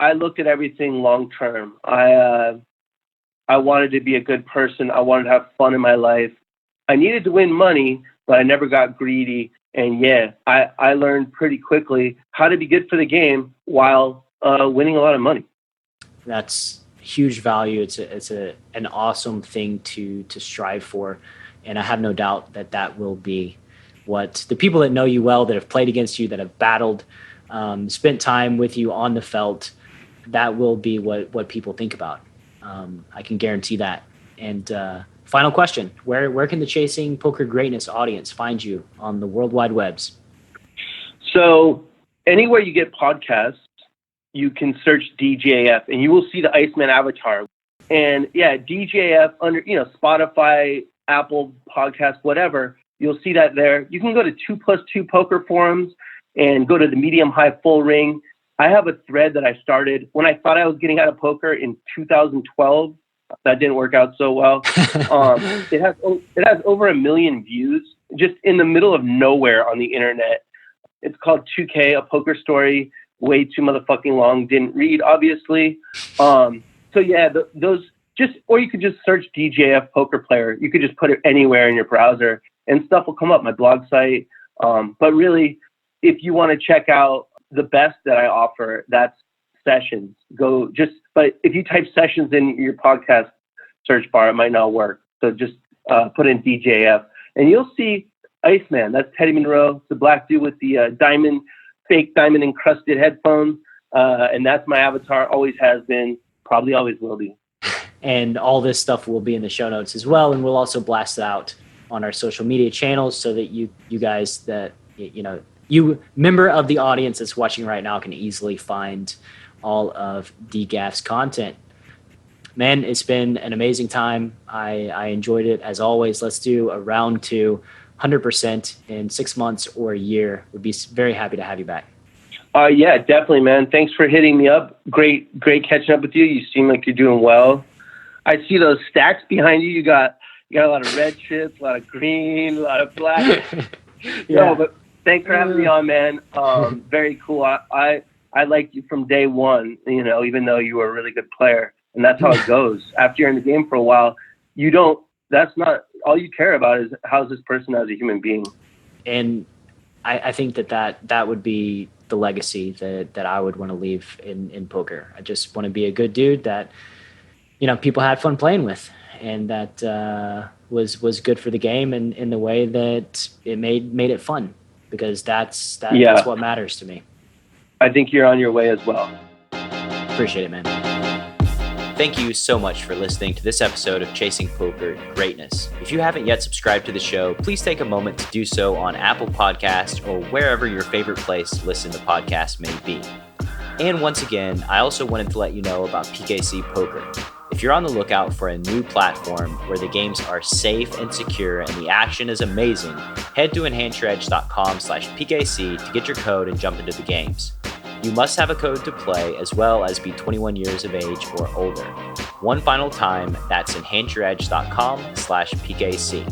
I looked at everything long term. I wanted to be a good person. I wanted to have fun in my life. I needed to win money, but I never got greedy. And I learned pretty quickly how to be good for the game while winning a lot of money. That's huge value. It's an awesome thing to strive for. And I have no doubt that will be what the people that know you well, that have played against you, that have battled, spent time with you on the felt, that will be what people think about. I can guarantee that. And final question, where can the Chasing Poker Greatness audience find you on the World Wide Webs? So anywhere you get podcasts, you can search DGAF and you will see the Iceman avatar. And DGAF under, Spotify, Apple Podcasts, whatever, you'll see that there. You can go to 2+2 Poker Forums and go to the medium, high, full ring. I have a thread that I started when I thought I was getting out of poker in 2012. That didn't work out so well. It has over 1 million views just in the middle of nowhere on the internet. It's called 2K, a poker story. Way too motherfucking long. Didn't read, obviously. Those just, or you could just search DGAF poker player. You could just put it anywhere in your browser and stuff will come up, my blog site. But really, if you want to check out the best that I offer, that's Sessions. But if you type Sessions in your podcast search bar, it might not work. So just put in DGAF and you'll see Iceman. That's Teddy Monroe, the black dude with the fake diamond encrusted headphones. And that's my avatar. Always has been, probably always will be. And all this stuff will be in the show notes as well. And we'll also blast it out on our social media channels so that you guys that, you member of the audience that's watching right now can easily find all of DGAF's content. Man, it's been an amazing time. I enjoyed it as always. Let's do a round 2, 100% in 6 months or a year. Would be very happy to have you back. Yeah, definitely, man. Thanks for hitting me up. Great catching up with you. You seem like you're doing well. I see those stacks behind you. You got a lot of red chips, a lot of green, a lot of black. Yeah. No, but thanks for having me on, man. Very cool. I liked you from day one, even though you were a really good player. And that's how it goes. After you're in the game for a while, that's not all you care about is how's this person as a human being. And I think that would be the legacy that I would want to leave in poker. I just want to be a good dude that, people had fun playing with, and that was good for the game and in the way that it made it fun, because that's what matters to me. I think you're on your way as well. Appreciate it, man. Thank you so much for listening to this episode of Chasing Poker Greatness. If you haven't yet subscribed to the show, please take a moment to do so on Apple Podcasts or wherever your favorite place to listen to podcasts may be. And once again, I also wanted to let you know about PKC Poker. If you're on the lookout for a new platform where the games are safe and secure and the action is amazing, head to enhanceyoredge.com/PKC to get your code and jump into the games. You must have a code to play as well as be 21 years of age or older. One final time, that's enhanceyoredge.com/PKC.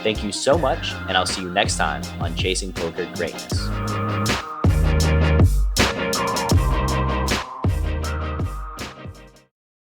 Thank you so much, and I'll see you next time on Chasing Poker Greatness.